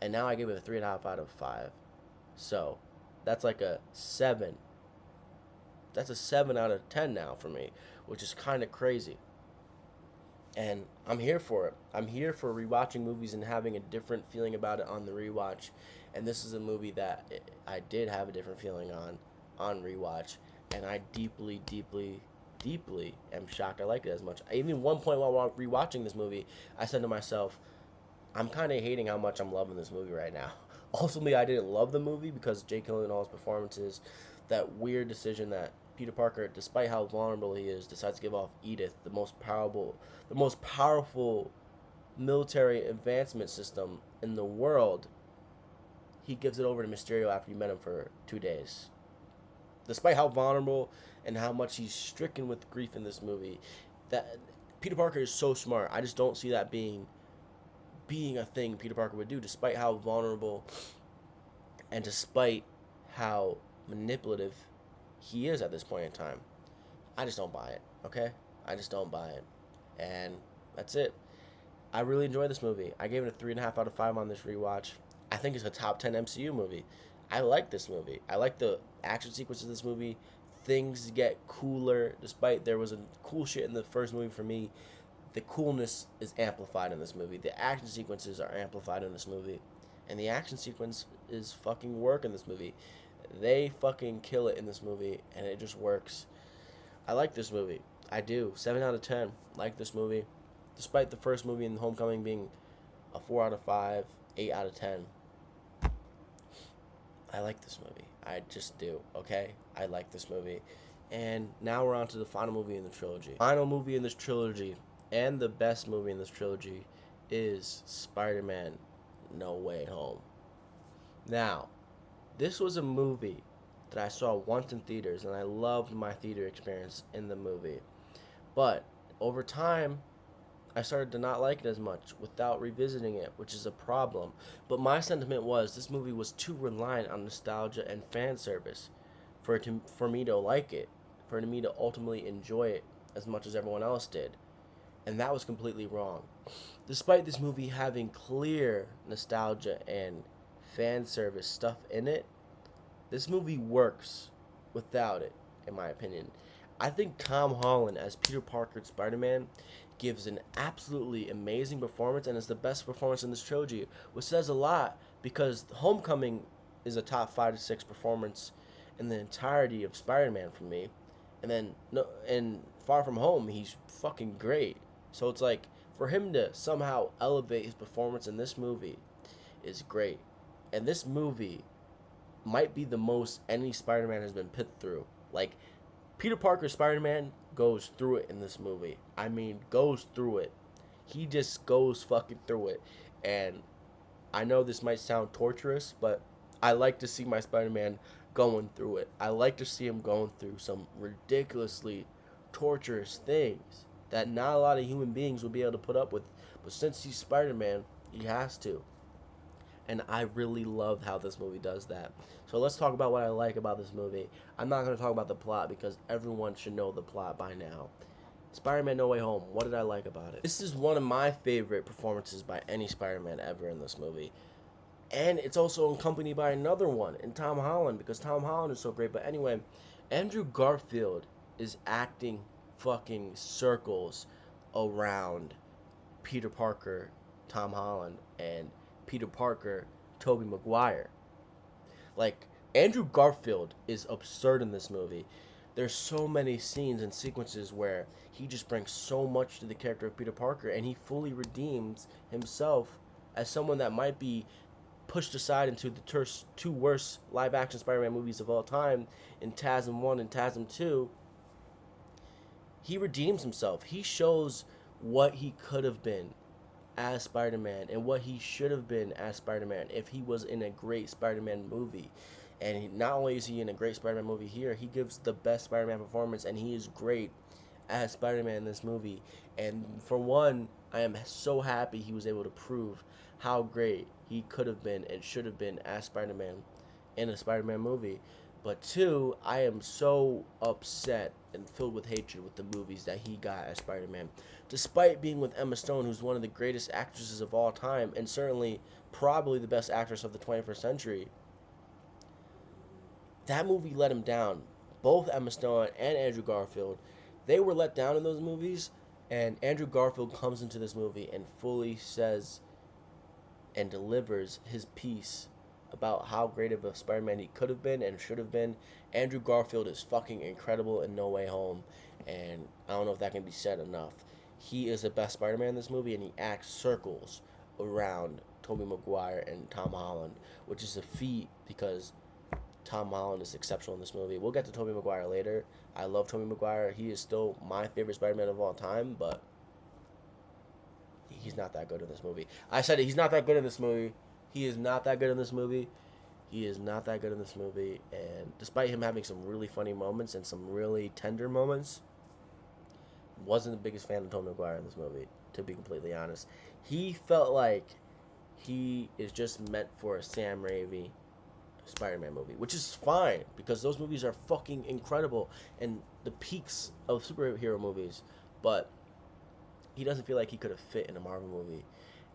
and now I give it a 3.5 out of 5. So that's like a 7. That's a 7 out of 10 now for me, which is kind of crazy. And I'm here for it. I'm here for rewatching movies and having a different feeling about it on the rewatch. And this is a movie that I did have a different feeling on rewatch, and I deeply, deeply, deeply am shocked I like it as much. Even one point while rewatching this movie, I said to myself, I'm kind of hating how much I'm loving this movie right now. Ultimately, I didn't love the movie because Jake Gyllenhaal's performances, that weird decision that Peter Parker, despite how vulnerable he is, decides to give off Edith, the most powerful military advancement system in the world. He gives it over to Mysterio after he met him for 2 days. Despite how vulnerable and how much he's stricken with grief in this movie, that Peter Parker is so smart. I just don't see that being a thing Peter Parker would do, despite how vulnerable and despite how manipulative he is at this point in time. I just don't buy it, okay? I just don't buy it. And that's it. I really enjoyed this movie. I gave it a 3.5 out of 5 on this rewatch. I think it's a top 10 MCU movie. I like this movie. I like the action sequences of this movie. Things get cooler. Despite there was a cool shit in the first movie for me, the coolness is amplified in this movie. The action sequences are amplified in this movie. And the action sequence is fucking work in this movie. They fucking kill it in this movie, and it just works. I like this movie. I do. 7 out of 10. Like this movie. Despite the first movie in Homecoming being a 4 out of 5, 8 out of 10. I like this movie. I just do, okay? I like this movie. And now we're on to the final movie in the trilogy. Final movie in this trilogy, and the best movie in this trilogy, is Spider-Man No Way Home. Now, this was a movie that I saw once in theaters, and I loved my theater experience in the movie. But over time, I started to not like it as much without revisiting it, which is a problem. But my sentiment was this movie was too reliant on nostalgia and fan service for me to like it, for me to ultimately enjoy it as much as everyone else did. And that was completely wrong. Despite this movie having clear nostalgia and fan service stuff in it, this movie works without it, in my opinion. I think Tom Holland as Peter Parker Spider-Man gives an absolutely amazing performance and is the best performance in this trilogy, which says a lot because Homecoming is a top 5 to 6 performance in the entirety of Spider-Man for me, and then no, and Far From Home he's fucking great. So it's like for him to somehow elevate his performance in this movie is great, and this movie might be the most any Spider-Man has been put through. Like Peter Parker Spider-Man goes through it in this movie. I mean, goes through it. He just goes fucking through it. And I know this might sound torturous, but I like to see my Spider-Man going through it. I like to see him going through some ridiculously torturous things that not a lot of human beings would be able to put up with. But since he's Spider-Man, he has to. And I really love how this movie does that. So let's talk about what I like about this movie. I'm not going to talk about the plot because everyone should know the plot by now. Spider-Man No Way Home, what did I like about it? This is one of my favorite performances by any Spider-Man ever in this movie. And it's also accompanied by another one in Tom Holland because Tom Holland is so great. But anyway, Andrew Garfield is acting fucking circles around Peter Parker, Tom Holland, and Peter Parker, Tobey Maguire. Like, Andrew Garfield is absurd in this movie. There's so many scenes and sequences where he just brings so much to the character of Peter Parker, and he fully redeems himself as someone that might be pushed aside into the two worst live-action Spider-Man movies of all time in TASM 1 and TASM 2. He redeems himself. He shows what he could have been as Spider-Man and what he should have been as Spider-Man if he was in a great Spider-Man movie. And not only is he in a great Spider-Man movie here, he gives the best Spider-Man performance, and he is great as Spider-Man in this movie. And for one, I am so happy he was able to prove how great he could have been and should have been as Spider-Man in a Spider-Man movie. But two, I am so upset and filled with hatred with the movies that he got as Spider-Man. Despite being with Emma Stone, who's one of the greatest actresses of all time, and certainly probably the best actress of the 21st century, that movie let him down. Both Emma Stone and Andrew Garfield, they were let down in those movies, and Andrew Garfield comes into this movie and fully says and delivers his piece about how great of a Spider-Man he could have been and should have been. Andrew Garfield is fucking incredible in No Way Home, and I don't know if that can be said enough. He is the best Spider-Man in this movie, and he acts circles around Tobey Maguire and Tom Holland, which is a feat because Tom Holland is exceptional in this movie. We'll get to Tobey Maguire later. I love Tobey Maguire. He is still my favorite Spider-Man of all time, but he's not that good in this movie. I said it, he's not that good in this movie. He is not that good in this movie. He is not that good in this movie. And despite him having some really funny moments and some really tender moments, wasn't the biggest fan of Tobey Maguire in this movie, to be completely honest. He felt like he is just meant for a Sam Raimi Spider-Man movie, which is fine because those movies are fucking incredible and the peaks of superhero movies, but he doesn't feel like he could have fit in a Marvel movie.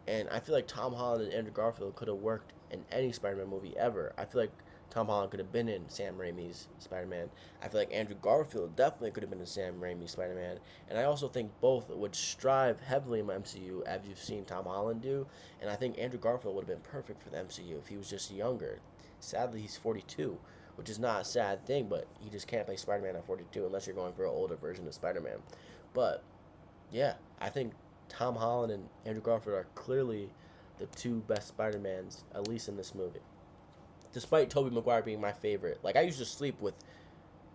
And I feel like Tom Holland and Andrew Garfield could have worked in any Spider-Man movie ever. I feel like Tom Holland could have been in Sam Raimi's Spider-Man. I feel like Andrew Garfield definitely could have been in Sam Raimi's Spider-Man. And I also think both would strive heavily in my MCU, as you've seen Tom Holland do. And I think Andrew Garfield would have been perfect for the MCU if he was just younger. Sadly, he's 42, which is not a sad thing, but he just can't play Spider-Man at 42 unless you're going for an older version of Spider-Man. But, yeah, I think Tom Holland and Andrew Garfield are clearly the two best Spider-Mans, at least in this movie. Despite Tobey Maguire being my favorite. Like, I used to sleep with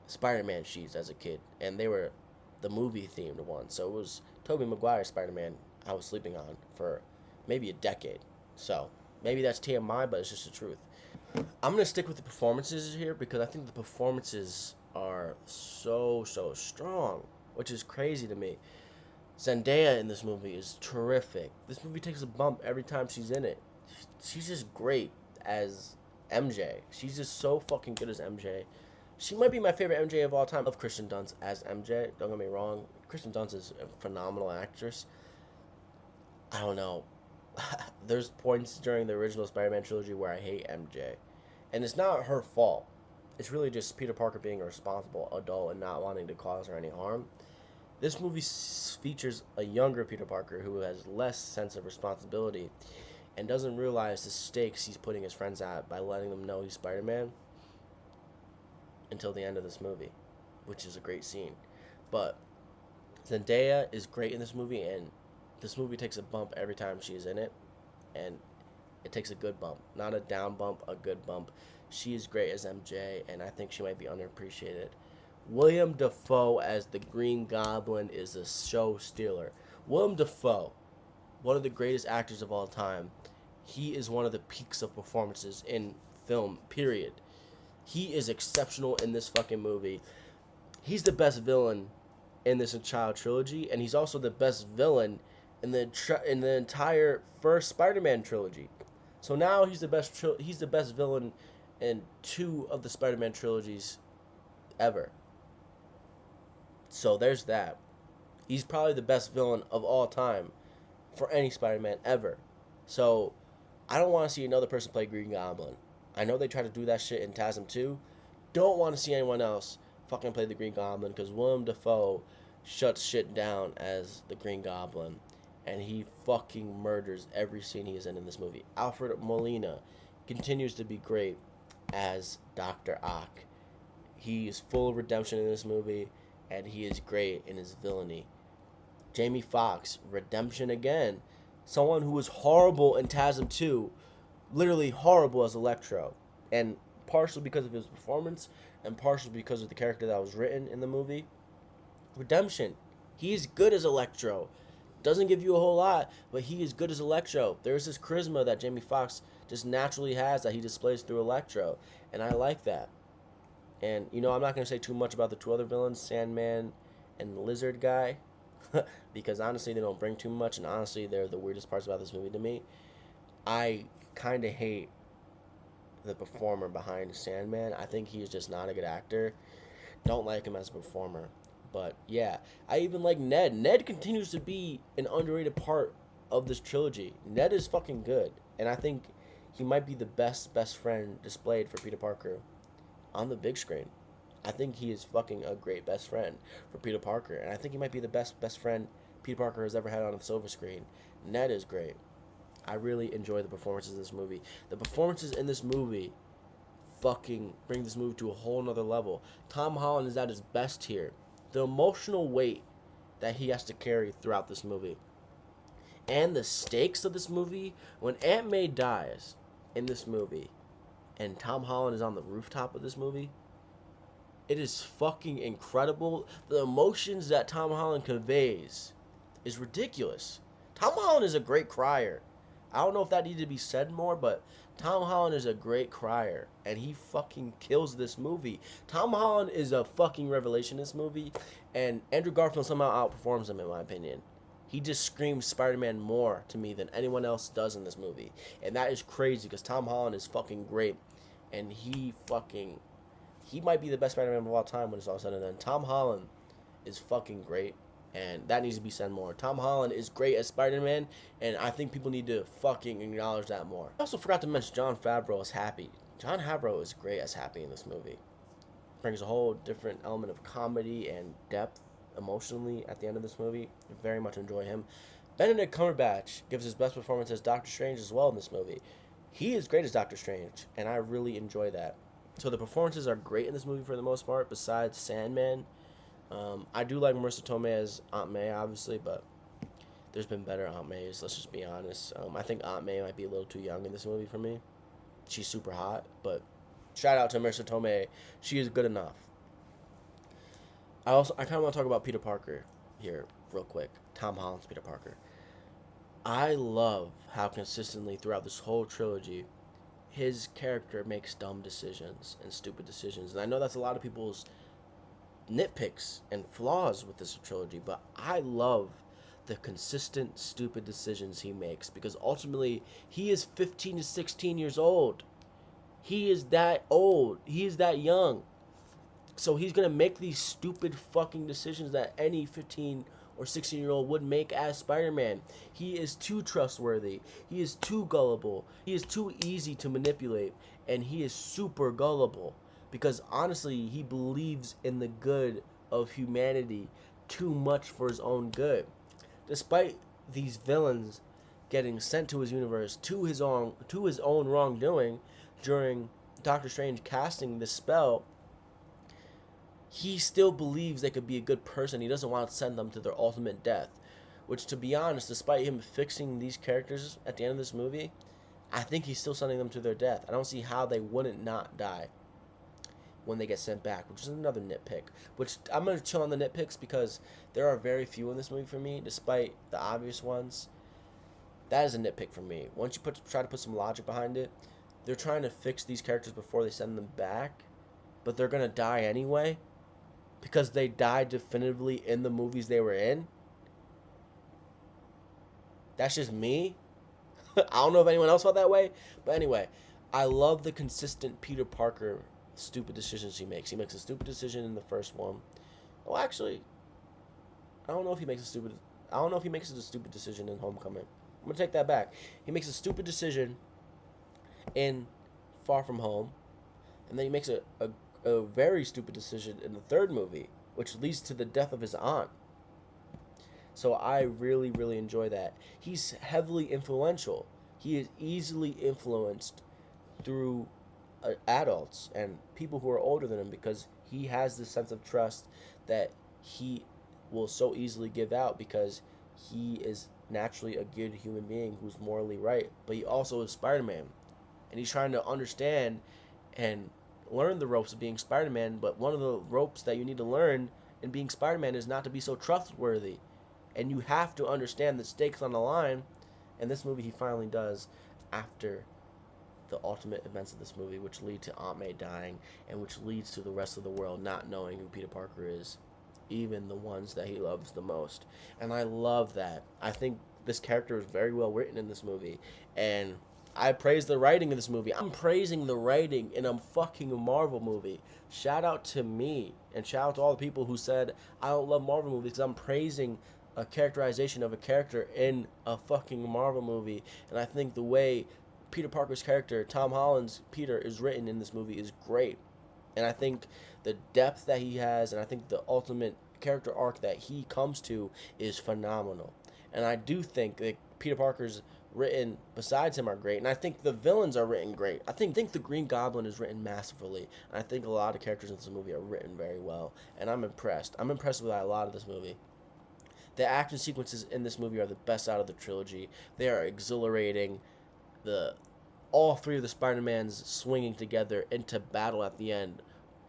Spider-Man sheets as a kid, and they were the movie-themed ones. So it was Tobey Maguire Spider-Man I was sleeping on for maybe a decade. So, maybe that's TMI, but it's just the truth. I'm going to stick with the performances here because I think the performances are so strong, which is crazy to me. Zendaya in this movie is terrific. This movie takes a bump every time she's in it. She's just great as MJ. She's just so fucking good as MJ. She might be my favorite MJ of all time. I love Kristen Dunst as MJ. Don't get me wrong. Kristen Dunst is a phenomenal actress. I don't know. There's points during the original Spider-Man trilogy where I hate MJ. And it's not her fault. it's really just Peter Parker being a responsible adult and not wanting to cause her any harm. This movie features a younger Peter Parker who has less sense of responsibility and doesn't realize the stakes he's putting his friends at by letting them know he's Spider-Man until the end of this movie, which is a great scene. But Zendaya is great in this movie, and this movie takes a bump every time she's in it, and it takes a good bump, not a down bump, a good bump. She is great as MJ, and I think she might be underappreciated. William Dafoe as the Green Goblin is a show stealer. William Dafoe, one of the greatest actors of all time, he is one of the peaks of performances in film, period. He is exceptional in this fucking movie. He's the best villain in this child trilogy, and he's also the best villain in the entire first Spider-Man trilogy. So now he's the best villain in 2 of the Spider-Man trilogies ever. So there's that. He's probably the best villain of all time for any Spider-Man ever. So I don't want to see another person play Green Goblin. I know they try to do that shit in TASM 2. Don't want to see anyone else fucking play the Green Goblin, because Willem Dafoe shuts shit down as the Green Goblin, and he fucking murders every scene he is in this movie. Alfred Molina continues to be great as Dr. Ock. He is full of redemption in this movie, and he is great in his villainy. Jamie Foxx, redemption again. Someone who was horrible in TASM 2, literally horrible as Electro, and partially because of his performance and partially because of the character that was written in the movie. Redemption. He's good as Electro. Doesn't give you a whole lot, but he is good as Electro. There's this charisma that Jamie Foxx just naturally has that he displays through Electro, and I like that. And, I'm not going to say too much about the 2 other villains, Sandman and Lizard Guy, because honestly they don't bring too much, and honestly they're the weirdest parts about this movie to me. I kind of hate the performer behind Sandman. I think he is just not a good actor. Don't like him as a performer. But yeah, I even like Ned. Ned continues to be an underrated part of this trilogy. Ned is fucking good, and I think he might be the best friend displayed for Peter Parker on the big screen. I think he is fucking a great best friend for Peter Parker, and I think he might be the best friend Peter Parker has ever had on the silver screen. Ned is great. I really enjoy the performances in this movie. The performances in this movie fucking bring this movie to a whole nother level. Tom Holland is at his best here. The emotional weight that he has to carry throughout this movie, and the stakes of this movie. When Aunt May dies in this movie and Tom Holland is on the rooftop of this movie, it is fucking incredible. The emotions that Tom Holland conveys is ridiculous. Tom Holland is a great crier. I don't know if that needed to be said more, but Tom Holland is a great crier, and he fucking kills this movie. Tom Holland is a fucking revelation in this movie, and Andrew Garfield somehow outperforms him, in my opinion. He just screams Spider-Man more to me than anyone else does in this movie, and that is crazy, because Tom Holland is fucking great, and he might be the best Spider-Man of all time when it's all said and done. Tom Holland is fucking great, and that needs to be said more. Tom Holland is great as Spider-Man, and I think people need to fucking acknowledge that more. I also forgot to mention Jon Favreau as Happy. Jon Favreau is great as Happy in this movie. Brings a whole different element of comedy and depth emotionally at the end of this movie. I very much enjoy him. Benedict Cumberbatch gives his best performance as Doctor Strange as well in this movie. He is great as Doctor Strange, and I really enjoy that. So the performances are great in this movie for the most part, besides Sandman. I do like Marissa Tomei as Aunt May, obviously, but there's been better Aunt Mays, let's just be honest. I think Aunt May might be a little too young in this movie for me. She's super hot, but shout out to Marissa Tomei. She is good enough. I kind of want to talk about Peter Parker here real quick. Tom Holland's Peter Parker. I love how consistently throughout this whole trilogy, his character makes dumb decisions and stupid decisions. And I know that's a lot of people's nitpicks and flaws with this trilogy, but I love the consistent stupid decisions he makes, because ultimately he is 15 to 16 years old. He is that old. He is that young. So he's going to make these stupid fucking decisions that any 15 or 16-year-old would make as Spider-Man. He is too trustworthy. He is too gullible. He is too easy to manipulate, and he is super gullible. because honestly, he believes in the good of humanity too much for his own good. Despite these villains getting sent to his universe to his own wrongdoing during Doctor Strange casting the spell, he still believes they could be a good person. He doesn't want to send them to their ultimate death. Which, to be honest, despite him fixing these characters at the end of this movie, I think he's still sending them to their death. I don't see how they wouldn't not die when they get sent back, which is another nitpick. Which I'm going to chill on the nitpicks because there are very few in this movie for me, despite the obvious ones. That is a nitpick for me. Once you try to put some logic behind it, they're trying to fix these characters before they send them back, but they're going to die anyway because they died definitively in the movies they were in. That's just me. I don't know if anyone else felt that way. But anyway, I love the consistent Peter Parker stupid decisions he makes. He makes a stupid decision in the first one. Oh, actually, I don't know if he makes a stupid decision in Homecoming. I'm going to take that back. He makes a stupid decision in Far From Home. And then he makes a very stupid decision in the third movie, which leads to the death of his aunt. So I really, really enjoy that. He's heavily influential. He is easily influenced through adults and people who are older than him because he has this sense of trust that he will so easily give out because he is naturally a good human being who's morally right. But he also is Spider-Man. And he's trying to understand and learn the ropes of being Spider-Man. But one of the ropes that you need to learn in being Spider-Man is not to be so trustworthy. And you have to understand the stakes on the line. And this movie he finally does after the ultimate events of this movie, which lead to Aunt May dying and which leads to the rest of the world not knowing who Peter Parker is, even the ones that he loves the most. And I love that. I think this character is very well written in this movie. And I praise the writing in this movie. I'm praising the writing in a fucking Marvel movie. Shout out to me. And shout out to all the people who said I don't love Marvel movies because I'm praising a characterization of a character in a fucking Marvel movie. And I think the way Peter Parker's character, Tom Holland's Peter, is written in this movie is great. And I think the depth that he has, and I think the ultimate character arc that he comes to is phenomenal. And I do think that Peter Parker's written besides him are great. And I think the villains are written great. I think the Green Goblin is written masterfully. And I think a lot of characters in this movie are written very well. And I'm impressed. I'm impressed with a lot of this movie. The action sequences in this movie are the best out of the trilogy. They are exhilarating. All three of the Spider-Mans swinging together into battle at the end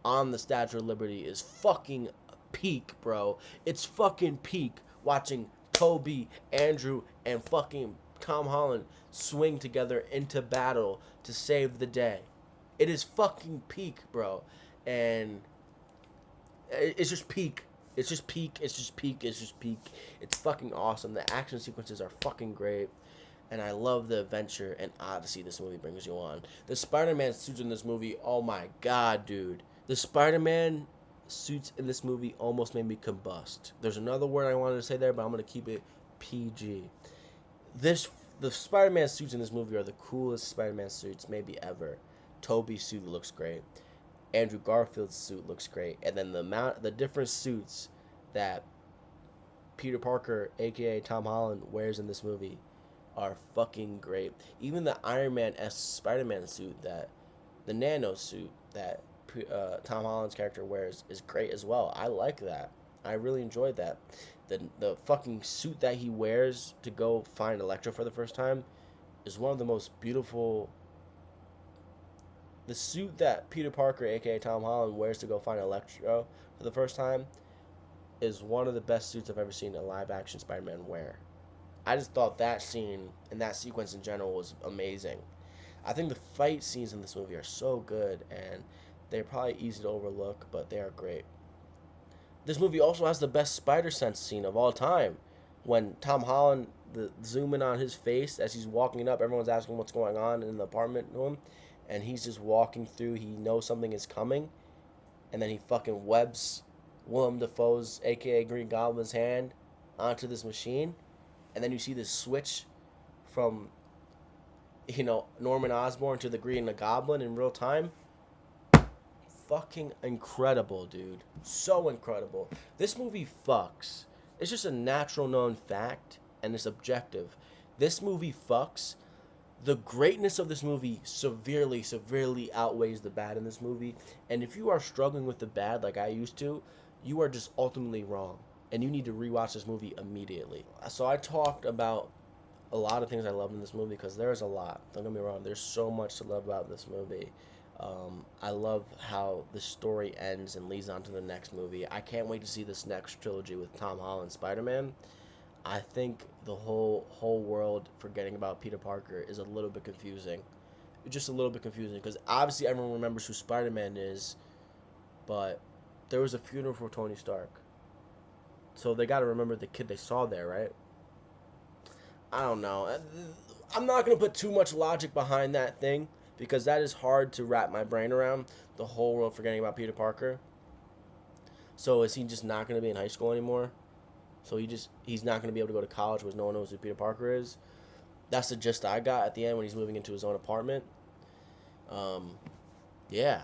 on the Statue of Liberty is fucking peak, bro. It's fucking peak watching Toby, Andrew, and fucking Tom Holland swing together into battle to save the day. It is fucking peak, bro. And it's just peak. It's just peak. It's just peak. It's just peak. It's fucking awesome. The action sequences are fucking great. And I love the adventure and odyssey this movie brings you on. The Spider-Man suits in this movie, oh my god, dude. The Spider-Man suits in this movie almost made me combust. There's another word I wanted to say there, but I'm going to keep it PG. The Spider-Man suits in this movie are the coolest Spider-Man suits maybe ever. Tobey's suit looks great. Andrew Garfield's suit looks great. And then the different suits that Peter Parker, aka Tom Holland, wears in this movie are fucking great. Even the Iron Man-esque Spider-Man suit, the nano suit that Tom Holland's character wears is great as well. I like that. I really enjoyed that. The fucking suit that he wears to go find Electro for the first time is one of the most beautiful. The suit that Peter Parker, aka Tom Holland, wears to go find Electro for the first time is one of the best suits I've ever seen a live-action Spider-Man wear. I just thought that scene and that sequence in general was amazing. I think the fight scenes in this movie are so good, and they're probably easy to overlook, but they are great. This movie also has the best spider sense scene of all time. When Tom Holland, zoom in on his face as he's walking up, everyone's asking what's going on in the apartment room, and he's just walking through, he knows something is coming, and then he fucking webs Willem Dafoe's, aka Green Goblin's, hand onto this machine. And then you see this switch from, Norman Osborn to the Green Goblin in real time. fucking incredible, dude. So incredible. This movie fucks. It's just a natural known fact, and it's objective. This movie fucks. The greatness of this movie severely, severely outweighs the bad in this movie. And if you are struggling with the bad like I used to, you are just ultimately wrong. And you need to rewatch this movie immediately. So I talked about a lot of things I loved in this movie because there is a lot. Don't get me wrong. There's so much to love about this movie. I love how the story ends and leads on to the next movie. I can't wait to see this next trilogy with Tom Holland Spider-Man. I think the whole world forgetting about Peter Parker is a little bit confusing. It's just a little bit confusing because obviously everyone remembers who Spider-Man is, but there was a funeral for Tony Stark. So they got to remember the kid they saw there, right? I don't know. I'm not going to put too much logic behind that thing because that is hard to wrap my brain around, the whole world forgetting about Peter Parker. So is he just not going to be in high school anymore? So he's not going to be able to go to college because no one knows who Peter Parker is? That's the gist I got at the end when he's moving into his own apartment. Yeah,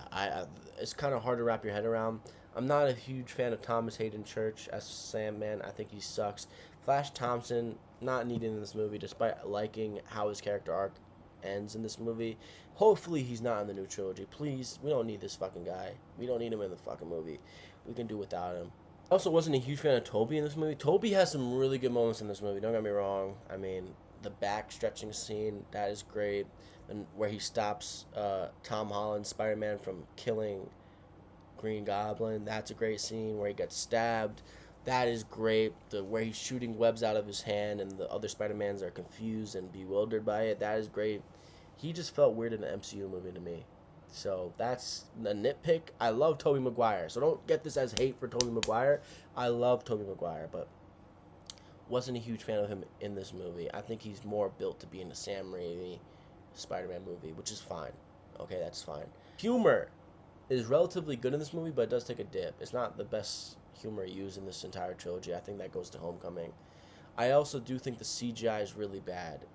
it's kind of hard to wrap your head around. I'm not a huge fan of Thomas Hayden Church as Sandman. I think he sucks. Flash Thompson, not needed in this movie, despite liking how his character arc ends in this movie. Hopefully he's not in the new trilogy. Please, we don't need this fucking guy. We don't need him in the fucking movie. We can do without him. I also wasn't a huge fan of Toby in this movie. Toby has some really good moments in this movie. Don't get me wrong. I mean, the back stretching scene, that is great. And where he stops Tom Holland, Spider-Man, from killing Green Goblin. That's a great scene where he gets stabbed. That is great. Where he's shooting webs out of his hand and the other Spider-Mans are confused and bewildered by it. That is great. He just felt weird in the MCU movie to me. So that's a nitpick. I love Tobey Maguire. So don't get this as hate for Tobey Maguire. I love Tobey Maguire, but wasn't a huge fan of him in this movie. I think he's more built to be in the Sam Raimi Spider-Man movie, which is fine. Okay, that's fine. Humor is relatively good in this movie, but it does take a dip. It's not the best humor used in this entire trilogy. I think that goes to Homecoming. I also do think the CGI is really bad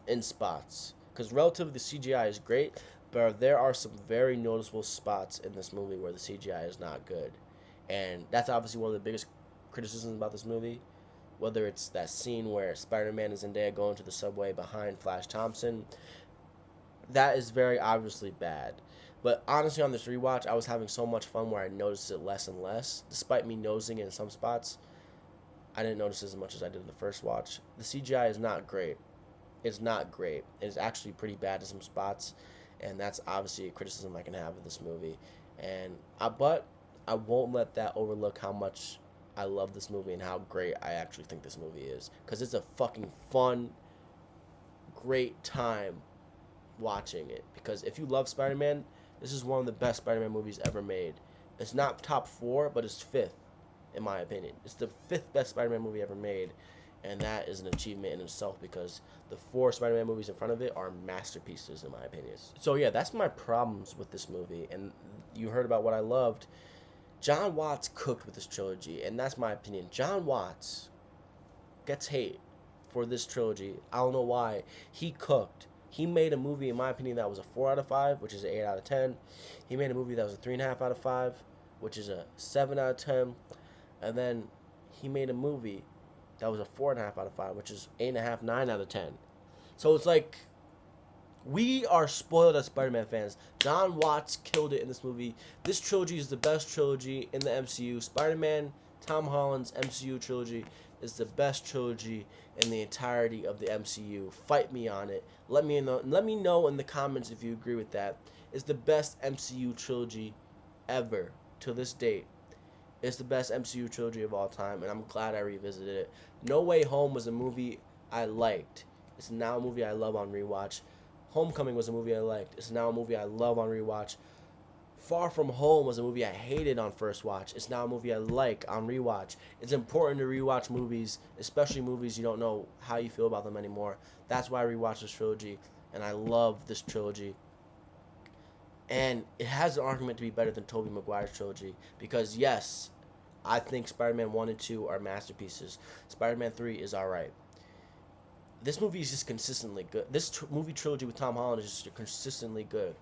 in spots. Because relatively the CGI is great, but there are some very noticeable spots in this movie where the CGI is not good. And that's obviously one of the biggest criticisms about this movie. Whether it's that scene where Spider-Man is in there going to the subway behind Flash Thompson. That is very obviously bad. But honestly, on this rewatch, I was having so much fun where I noticed it less and less. Despite me noticing it in some spots, I didn't notice as much as I did in the first watch. The CGI is not great. It's not great. It's actually pretty bad in some spots. And that's obviously a criticism I can have of this movie. But I won't let that overlook how much I love this movie and how great I actually think this movie is. Because it's a fucking fun, great time watching it. Because if you love Spider-Man, this is one of the best Spider-Man movies ever made. It's not top 4, but it's 5th, in my opinion. It's the 5th best Spider-Man movie ever made. And that is an achievement in itself because the 4 Spider-Man movies in front of it are masterpieces, in my opinion. So yeah, that's my problems with this movie. And you heard about what I loved. John Watts cooked with this trilogy, and that's my opinion. John Watts gets hate for this trilogy. I don't know why. He cooked. He made a movie, in my opinion, that was a 4 out of 5, which is an 8 out of 10. He made a movie that was a 3.5 out of 5, which is a 7 out of 10. And then he made a movie that was a 4.5 out of 5, which is 8.5, 9 out of 10. So it's like, we are spoiled as Spider-Man fans. John Watts killed it in this movie. This trilogy is the best trilogy in the MCU. Spider-Man, Tom Holland's MCU trilogy is the best trilogy in the entirety of the MCU. Fight me on it. Let me know in the comments if you agree with that. It's the best MCU trilogy ever to this date. It's the best MCU trilogy of all time, and I'm glad I revisited it. No Way Home was a movie I liked. It's now a movie I love on rewatch. Homecoming was a movie I liked. It's now a movie I love on rewatch. Far From Home was a movie I hated on first watch. It's now a movie I like on rewatch. It's important to rewatch movies, especially movies you don't know how you feel about them anymore. That's why I rewatched this trilogy, and I love this trilogy. And it has an argument to be better than Tobey Maguire's trilogy because, yes, I think Spider-Man 1 and 2 are masterpieces. Spider-Man 3 is alright. This movie is just consistently good. This movie trilogy with Tom Holland is just consistently good.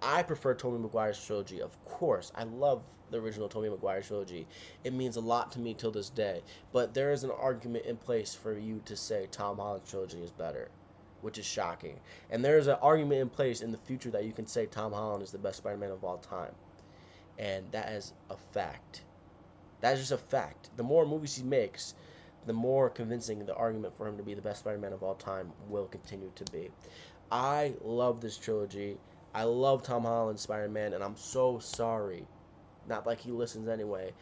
I prefer Tobey Maguire's trilogy. Of course, I love the original Tobey Maguire trilogy. It means a lot to me till this day. But there is an argument in place for you to say Tom Holland's trilogy is better, which is shocking. And there is an argument in place in the future that you can say Tom Holland is the best Spider-Man of all time. And that is a fact. That is just a fact. The more movies he makes, the more convincing the argument for him to be the best Spider-Man of all time will continue to be. I love this trilogy. I love Tom Holland's Spider-Man, and I'm so sorry, not like he listens anyway,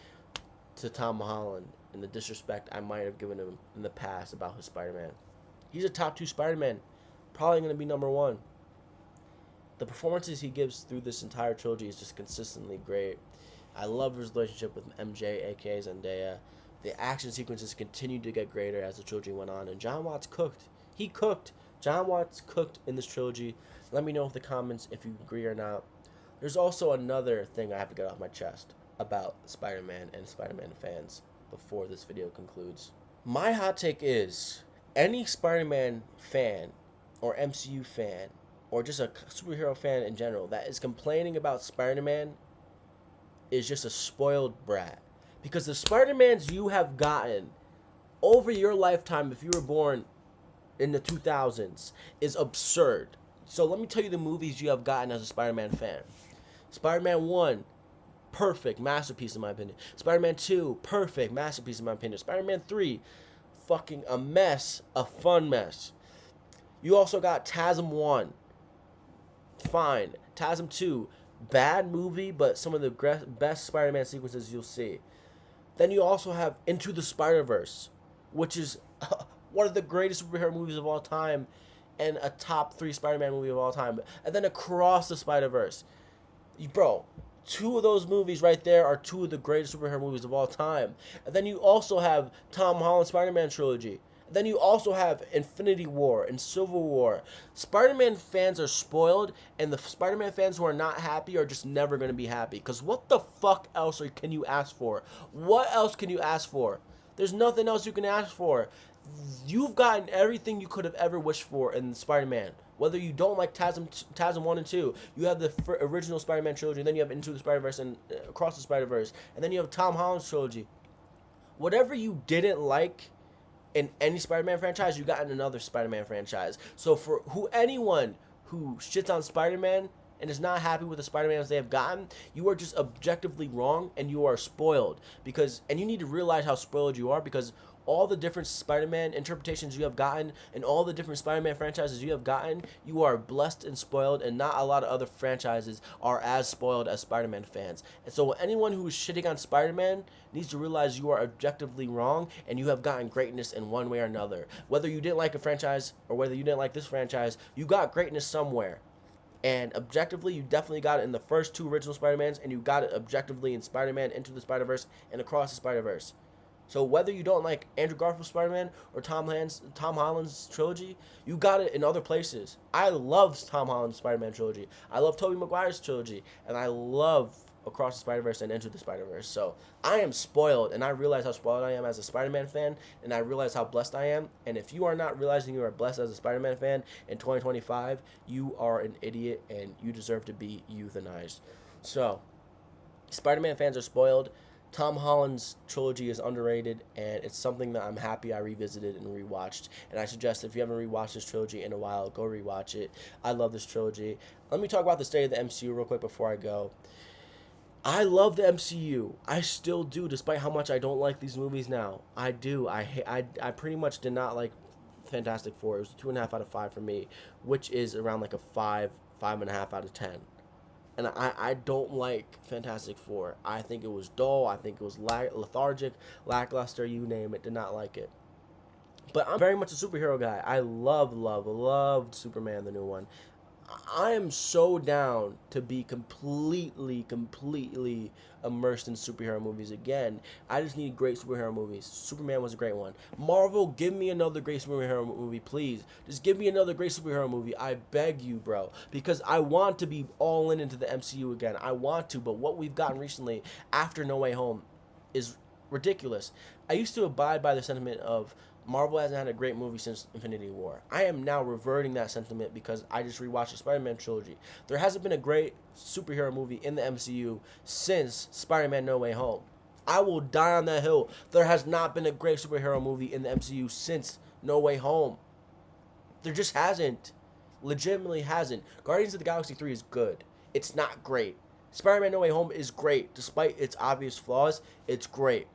to Tom Holland and the disrespect I might have given him in the past about his Spider-Man. He's a top 2 Spider-Man, probably going to be number 1. The performances he gives through this entire trilogy is just consistently great. I love his relationship with MJ, aka Zendaya. The action sequences continued to get greater as the trilogy went on, and John Watts cooked. He cooked. John Watts cooked in this trilogy. Let me know in the comments if you agree or not. There's also another thing I have to get off my chest about Spider-Man and Spider-Man fans before this video concludes. My hot take is, any Spider-Man fan or MCU fan or just a superhero fan in general that is complaining about Spider-Man is just a spoiled brat. Because the Spider-Mans you have gotten over your lifetime, if you were born in the 2000s, is absurd. So let me tell you the movies you have gotten as a Spider-Man fan. Spider-Man 1, perfect, masterpiece in my opinion. Spider-Man 2, perfect, masterpiece in my opinion. Spider-Man 3, fucking a mess, a fun mess. You also got TASM 1, fine. TASM 2, bad movie, but some of the best Spider-Man sequences you'll see. Then you also have Into the Spider-Verse, which is one of the greatest superhero movies of all time and a top 3 Spider-Man movie of all time. And then Across the Spider-Verse. Bro, 2 of those movies right there are 2 of the greatest superhero movies of all time. And then you also have Tom Holland's Spider-Man trilogy. And then you also have Infinity War and Civil War. Spider-Man fans are spoiled, and the Spider-Man fans who are not happy are just never going to be happy. Because what the fuck else can you ask for? What else can you ask for? There's nothing else you can ask for. You've gotten everything you could have ever wished for in Spider-Man. Whether you don't like TASM 1 and 2, you have the original Spider-Man trilogy, and then you have Into the Spider-Verse and Across the Spider-Verse, and then you have Tom Holland's trilogy. Whatever you didn't like in any Spider-Man franchise, you got in another Spider-Man franchise. So for anyone who shits on Spider-Man and is not happy with the Spider-Mans they have gotten, you are just objectively wrong, and you are spoiled. And you need to realize how spoiled you are, because all the different Spider-Man interpretations you have gotten and all the different Spider-Man franchises you have gotten, you are blessed and spoiled, and not a lot of other franchises are as spoiled as Spider-Man fans. And so anyone who is shitting on Spider-Man needs to realize you are objectively wrong, and you have gotten greatness in one way or another. Whether you didn't like a franchise or whether you didn't like this franchise, you got greatness somewhere. And objectively, you definitely got it in the first 2 original Spider-Mans, and you got it objectively in Spider-Man Into the Spider-Verse and Across the Spider-Verse. So whether you don't like Andrew Garfield's Spider-Man or Tom Holland's trilogy, you got it in other places. I love Tom Holland's Spider-Man trilogy. I love Tobey Maguire's trilogy. And I love Across the Spider-Verse and Into the Spider-Verse. So I am spoiled, and I realize how spoiled I am as a Spider-Man fan, and I realize how blessed I am. And if you are not realizing you are blessed as a Spider-Man fan in 2025, you are an idiot, and you deserve to be euthanized. So Spider-Man fans are spoiled. Tom Holland's trilogy is underrated, and it's something that I'm happy I revisited and rewatched. And I suggest if you haven't rewatched this trilogy in a while, go rewatch it. I love this trilogy. Let me talk about the state of the MCU real quick before I go. I love the MCU. I still do, despite how much I don't like these movies now. I do. I pretty much did not like Fantastic Four. It was a 2.5 out of 5 for me, which is around like a 5.5 out of 10. And I don't like Fantastic Four. I think it was dull. I think it was lethargic, lackluster, you name it. Did not like it. But I'm very much a superhero guy. I loved Superman, the new one. I am so down to be completely immersed in superhero movies again. I just need great superhero movies. Superman was a great one. Marvel, give me another great superhero movie, please. Just give me another great superhero movie. I beg you, bro. Because I want to be all into the MCU again. I want to, but what we've gotten recently after No Way Home is ridiculous. I used to abide by the sentiment of Marvel hasn't had a great movie since Infinity War. I am now reverting that sentiment because I just rewatched the Spider-Man trilogy. There hasn't been a great superhero movie in the MCU since Spider-Man No Way Home. I will die on that hill. There has not been a great superhero movie in the MCU since No Way Home. There just hasn't. Legitimately hasn't. Guardians of the Galaxy 3 is good. It's not great. Spider-Man No Way Home is great. Despite its obvious flaws, it's great.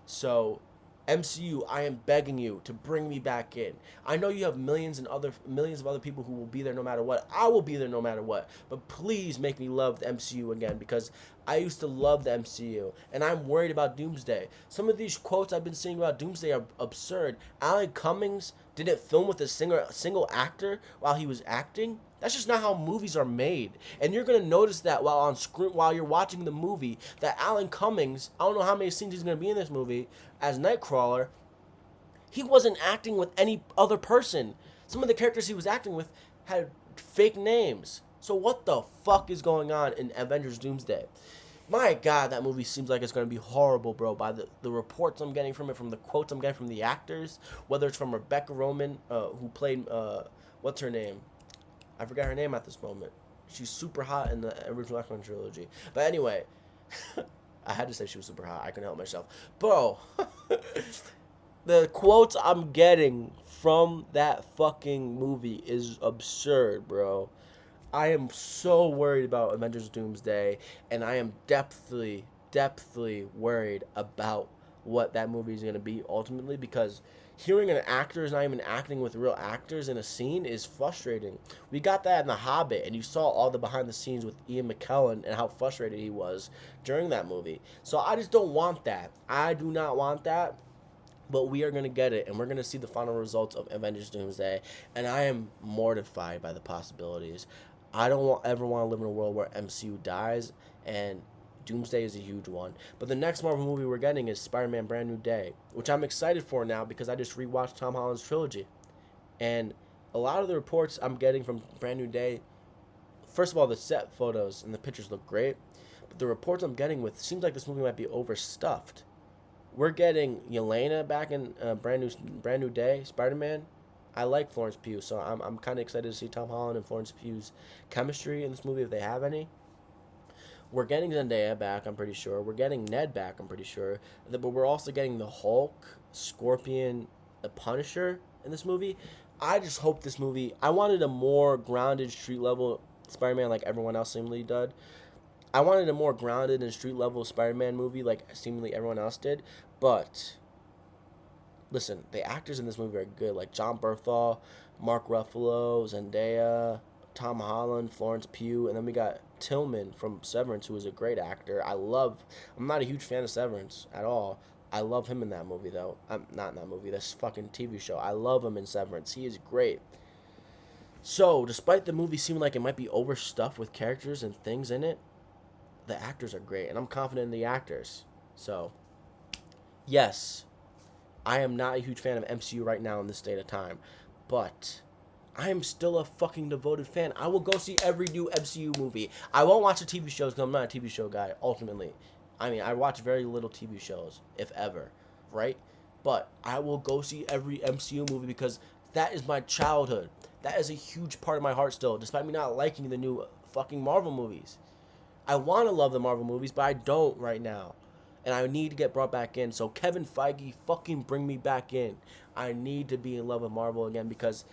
So, MCU, I am begging you to bring me back in. I know you have millions of other people who will be there no matter what. I will be there no matter what. But please make me love the MCU again because I used to love the MCU and I'm worried about Doomsday. Some of these quotes I've been seeing about Doomsday are absurd. Alan Cummings didn't film with a single actor while he was acting. That's just not how movies are made. And you're gonna notice that while on screen, while you're watching the movie, that Alan Cummings, I don't know how many scenes he's gonna be in this movie as Nightcrawler, he wasn't acting with any other person. Some of the characters he was acting with had fake names. So what the fuck is going on in Avengers Doomsday? My God, that movie seems like it's going to be horrible, bro. By the reports I'm getting from it, from the quotes I'm getting from the actors, whether it's from Rebecca Roman, who played, what's her name? I forgot her name at this moment. She's super hot in the original X-Men trilogy. But anyway, I had to say she was super hot. I couldn't help myself. Bro, the quotes I'm getting from that fucking movie is absurd, bro. I am so worried about Avengers Doomsday, and I am depthly worried about what that movie is going to be ultimately because hearing an actor is not even acting with real actors in a scene is frustrating. We got that in The Hobbit, and you saw all the behind the scenes with Ian McKellen and how frustrated he was during that movie. So I just don't want that. I do not want that. But we are going to get it, and we're going to see the final results of Avengers Doomsday, and I am mortified by the possibilities. I don't ever want to live in a world where MCU dies, and Doomsday is a huge one. But the next Marvel movie we're getting is Spider-Man Brand New Day, which I'm excited for now because I just rewatched Tom Holland's Trilogy. And a lot of the reports I'm getting from Brand New Day, first of all, the set photos and the pictures look great, but the reports I'm getting with seems like this movie might be overstuffed. We're getting Yelena back in brand new day Spider-Man. I like Florence Pugh, so I'm kind of excited to see Tom Holland and Florence Pugh's chemistry in this movie if they have any. We're getting Zendaya back, I'm pretty sure. We're getting Ned back, I'm pretty sure. But we're also getting the Hulk, Scorpion, the Punisher in this movie. I just hope this movie. I wanted a more grounded street level Spider-Man like everyone else seemingly did. I wanted a more grounded and street level Spider-Man movie like seemingly everyone else did, but listen, the actors in this movie are good, like John Berthal, Mark Ruffalo, Zendaya, Tom Holland, Florence Pugh, and then we got Tillman from Severance, who is a great actor. I'm not a huge fan of Severance at all. I love him in that movie, though. Not in that movie, this fucking TV show. I love him in Severance. He is great. So, despite the movie seeming like it might be overstuffed with characters and things in it, the actors are great, and I'm confident in the actors. So, yes, I am not a huge fan of MCU right now in this state of time, but I am still a fucking devoted fan. I will go see every new MCU movie. I won't watch the TV shows because I'm not a TV show guy, ultimately. I mean, I watch very little TV shows, if ever, right? But I will go see every MCU movie because that is my childhood. That is a huge part of my heart still, despite me not liking the new fucking Marvel movies. I want to love the Marvel movies, but I don't right now. And I need to get brought back in. So Kevin Feige, fucking bring me back in. I need to be in love with Marvel again because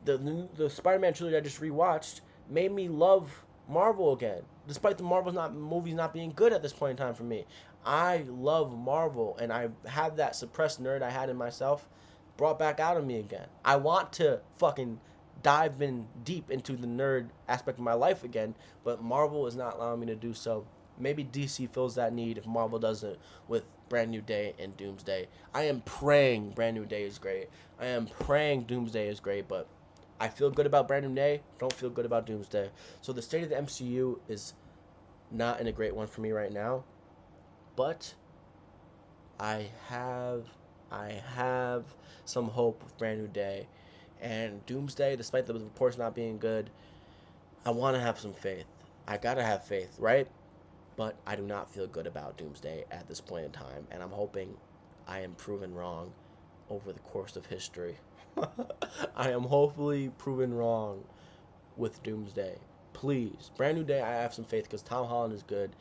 the Spider-Man trilogy I just rewatched made me love Marvel again. Despite the movies not being good at this point in time for me. I love Marvel, and I have that suppressed nerd I had in myself brought back out of me again. I want to fucking dive in deep into the nerd aspect of my life again, but Marvel is not allowing me to do so. Maybe DC fills that need if Marvel doesn't with Brand New Day and Doomsday. I am praying Brand New Day is great. I am praying Doomsday is great, but I feel good about Brand New Day, don't feel good about Doomsday. So the state of the MCU is not in a great one for me right now, but I have some hope with Brand New Day. And Doomsday, despite the reports not being good, I want to have some faith. I gotta have faith, right? But I do not feel good about Doomsday at this point in time, and I'm hoping I am proven wrong over the course of history. I am hopefully proven wrong with Doomsday. Please, Brand New Day, I have some faith because Tom Holland is good,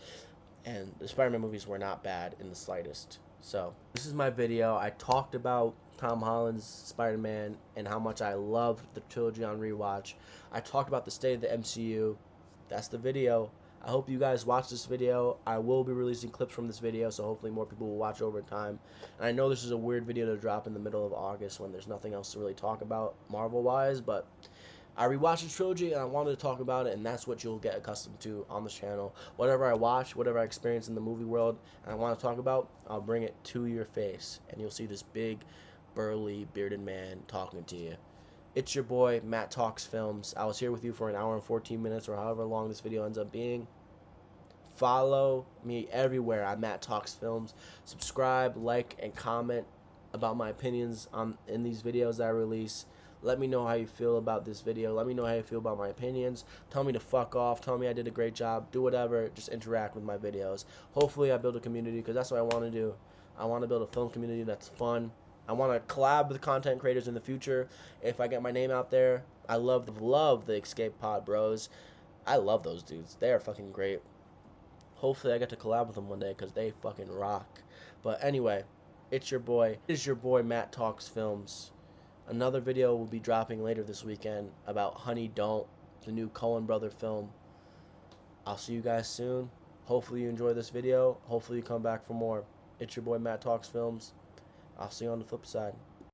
and the Spider-Man movies were not bad in the slightest. So this is my video. I talked about Tom Holland's Spider-Man and how much I loved the trilogy on rewatch. I talked about the state of the MCU. That's the video. I hope you guys watch this video. I will be releasing clips from this video, so hopefully more people will watch over time. And I know this is a weird video to drop in the middle of August when there's nothing else to really talk about Marvel-wise, but I rewatched the trilogy and I wanted to talk about it, and that's what you'll get accustomed to on this channel. Whatever I watch, whatever I experience in the movie world and I want to talk about, I'll bring it to your face, and you'll see this big, burly, bearded man talking to you. It's your boy, Matt Talks Films. I was here with you for an hour and 14 minutes or however long this video ends up being. Follow me everywhere at Matt Talks Films. Subscribe, like, and comment about my opinions in these videos that I release. Let me know how you feel about this video. Let me know how you feel about my opinions. Tell me to fuck off. Tell me I did a great job. Do whatever. Just interact with my videos. Hopefully I build a community, because that's what I want to do. I want to build a film community that's fun. I want to collab with content creators in the future. If I get my name out there, I love the Escape Pod bros. I love those dudes. They are fucking great. Hopefully I get to collab with them one day, because they fucking rock. But anyway, it's your boy. It is your boy, Matt Talks Films. Another video will be dropping later this weekend about Honey Don't, the new Coen brother film. I'll see you guys soon. Hopefully you enjoy this video. Hopefully you come back for more. It's your boy, Matt Talks Films. I'll see you on the flip side.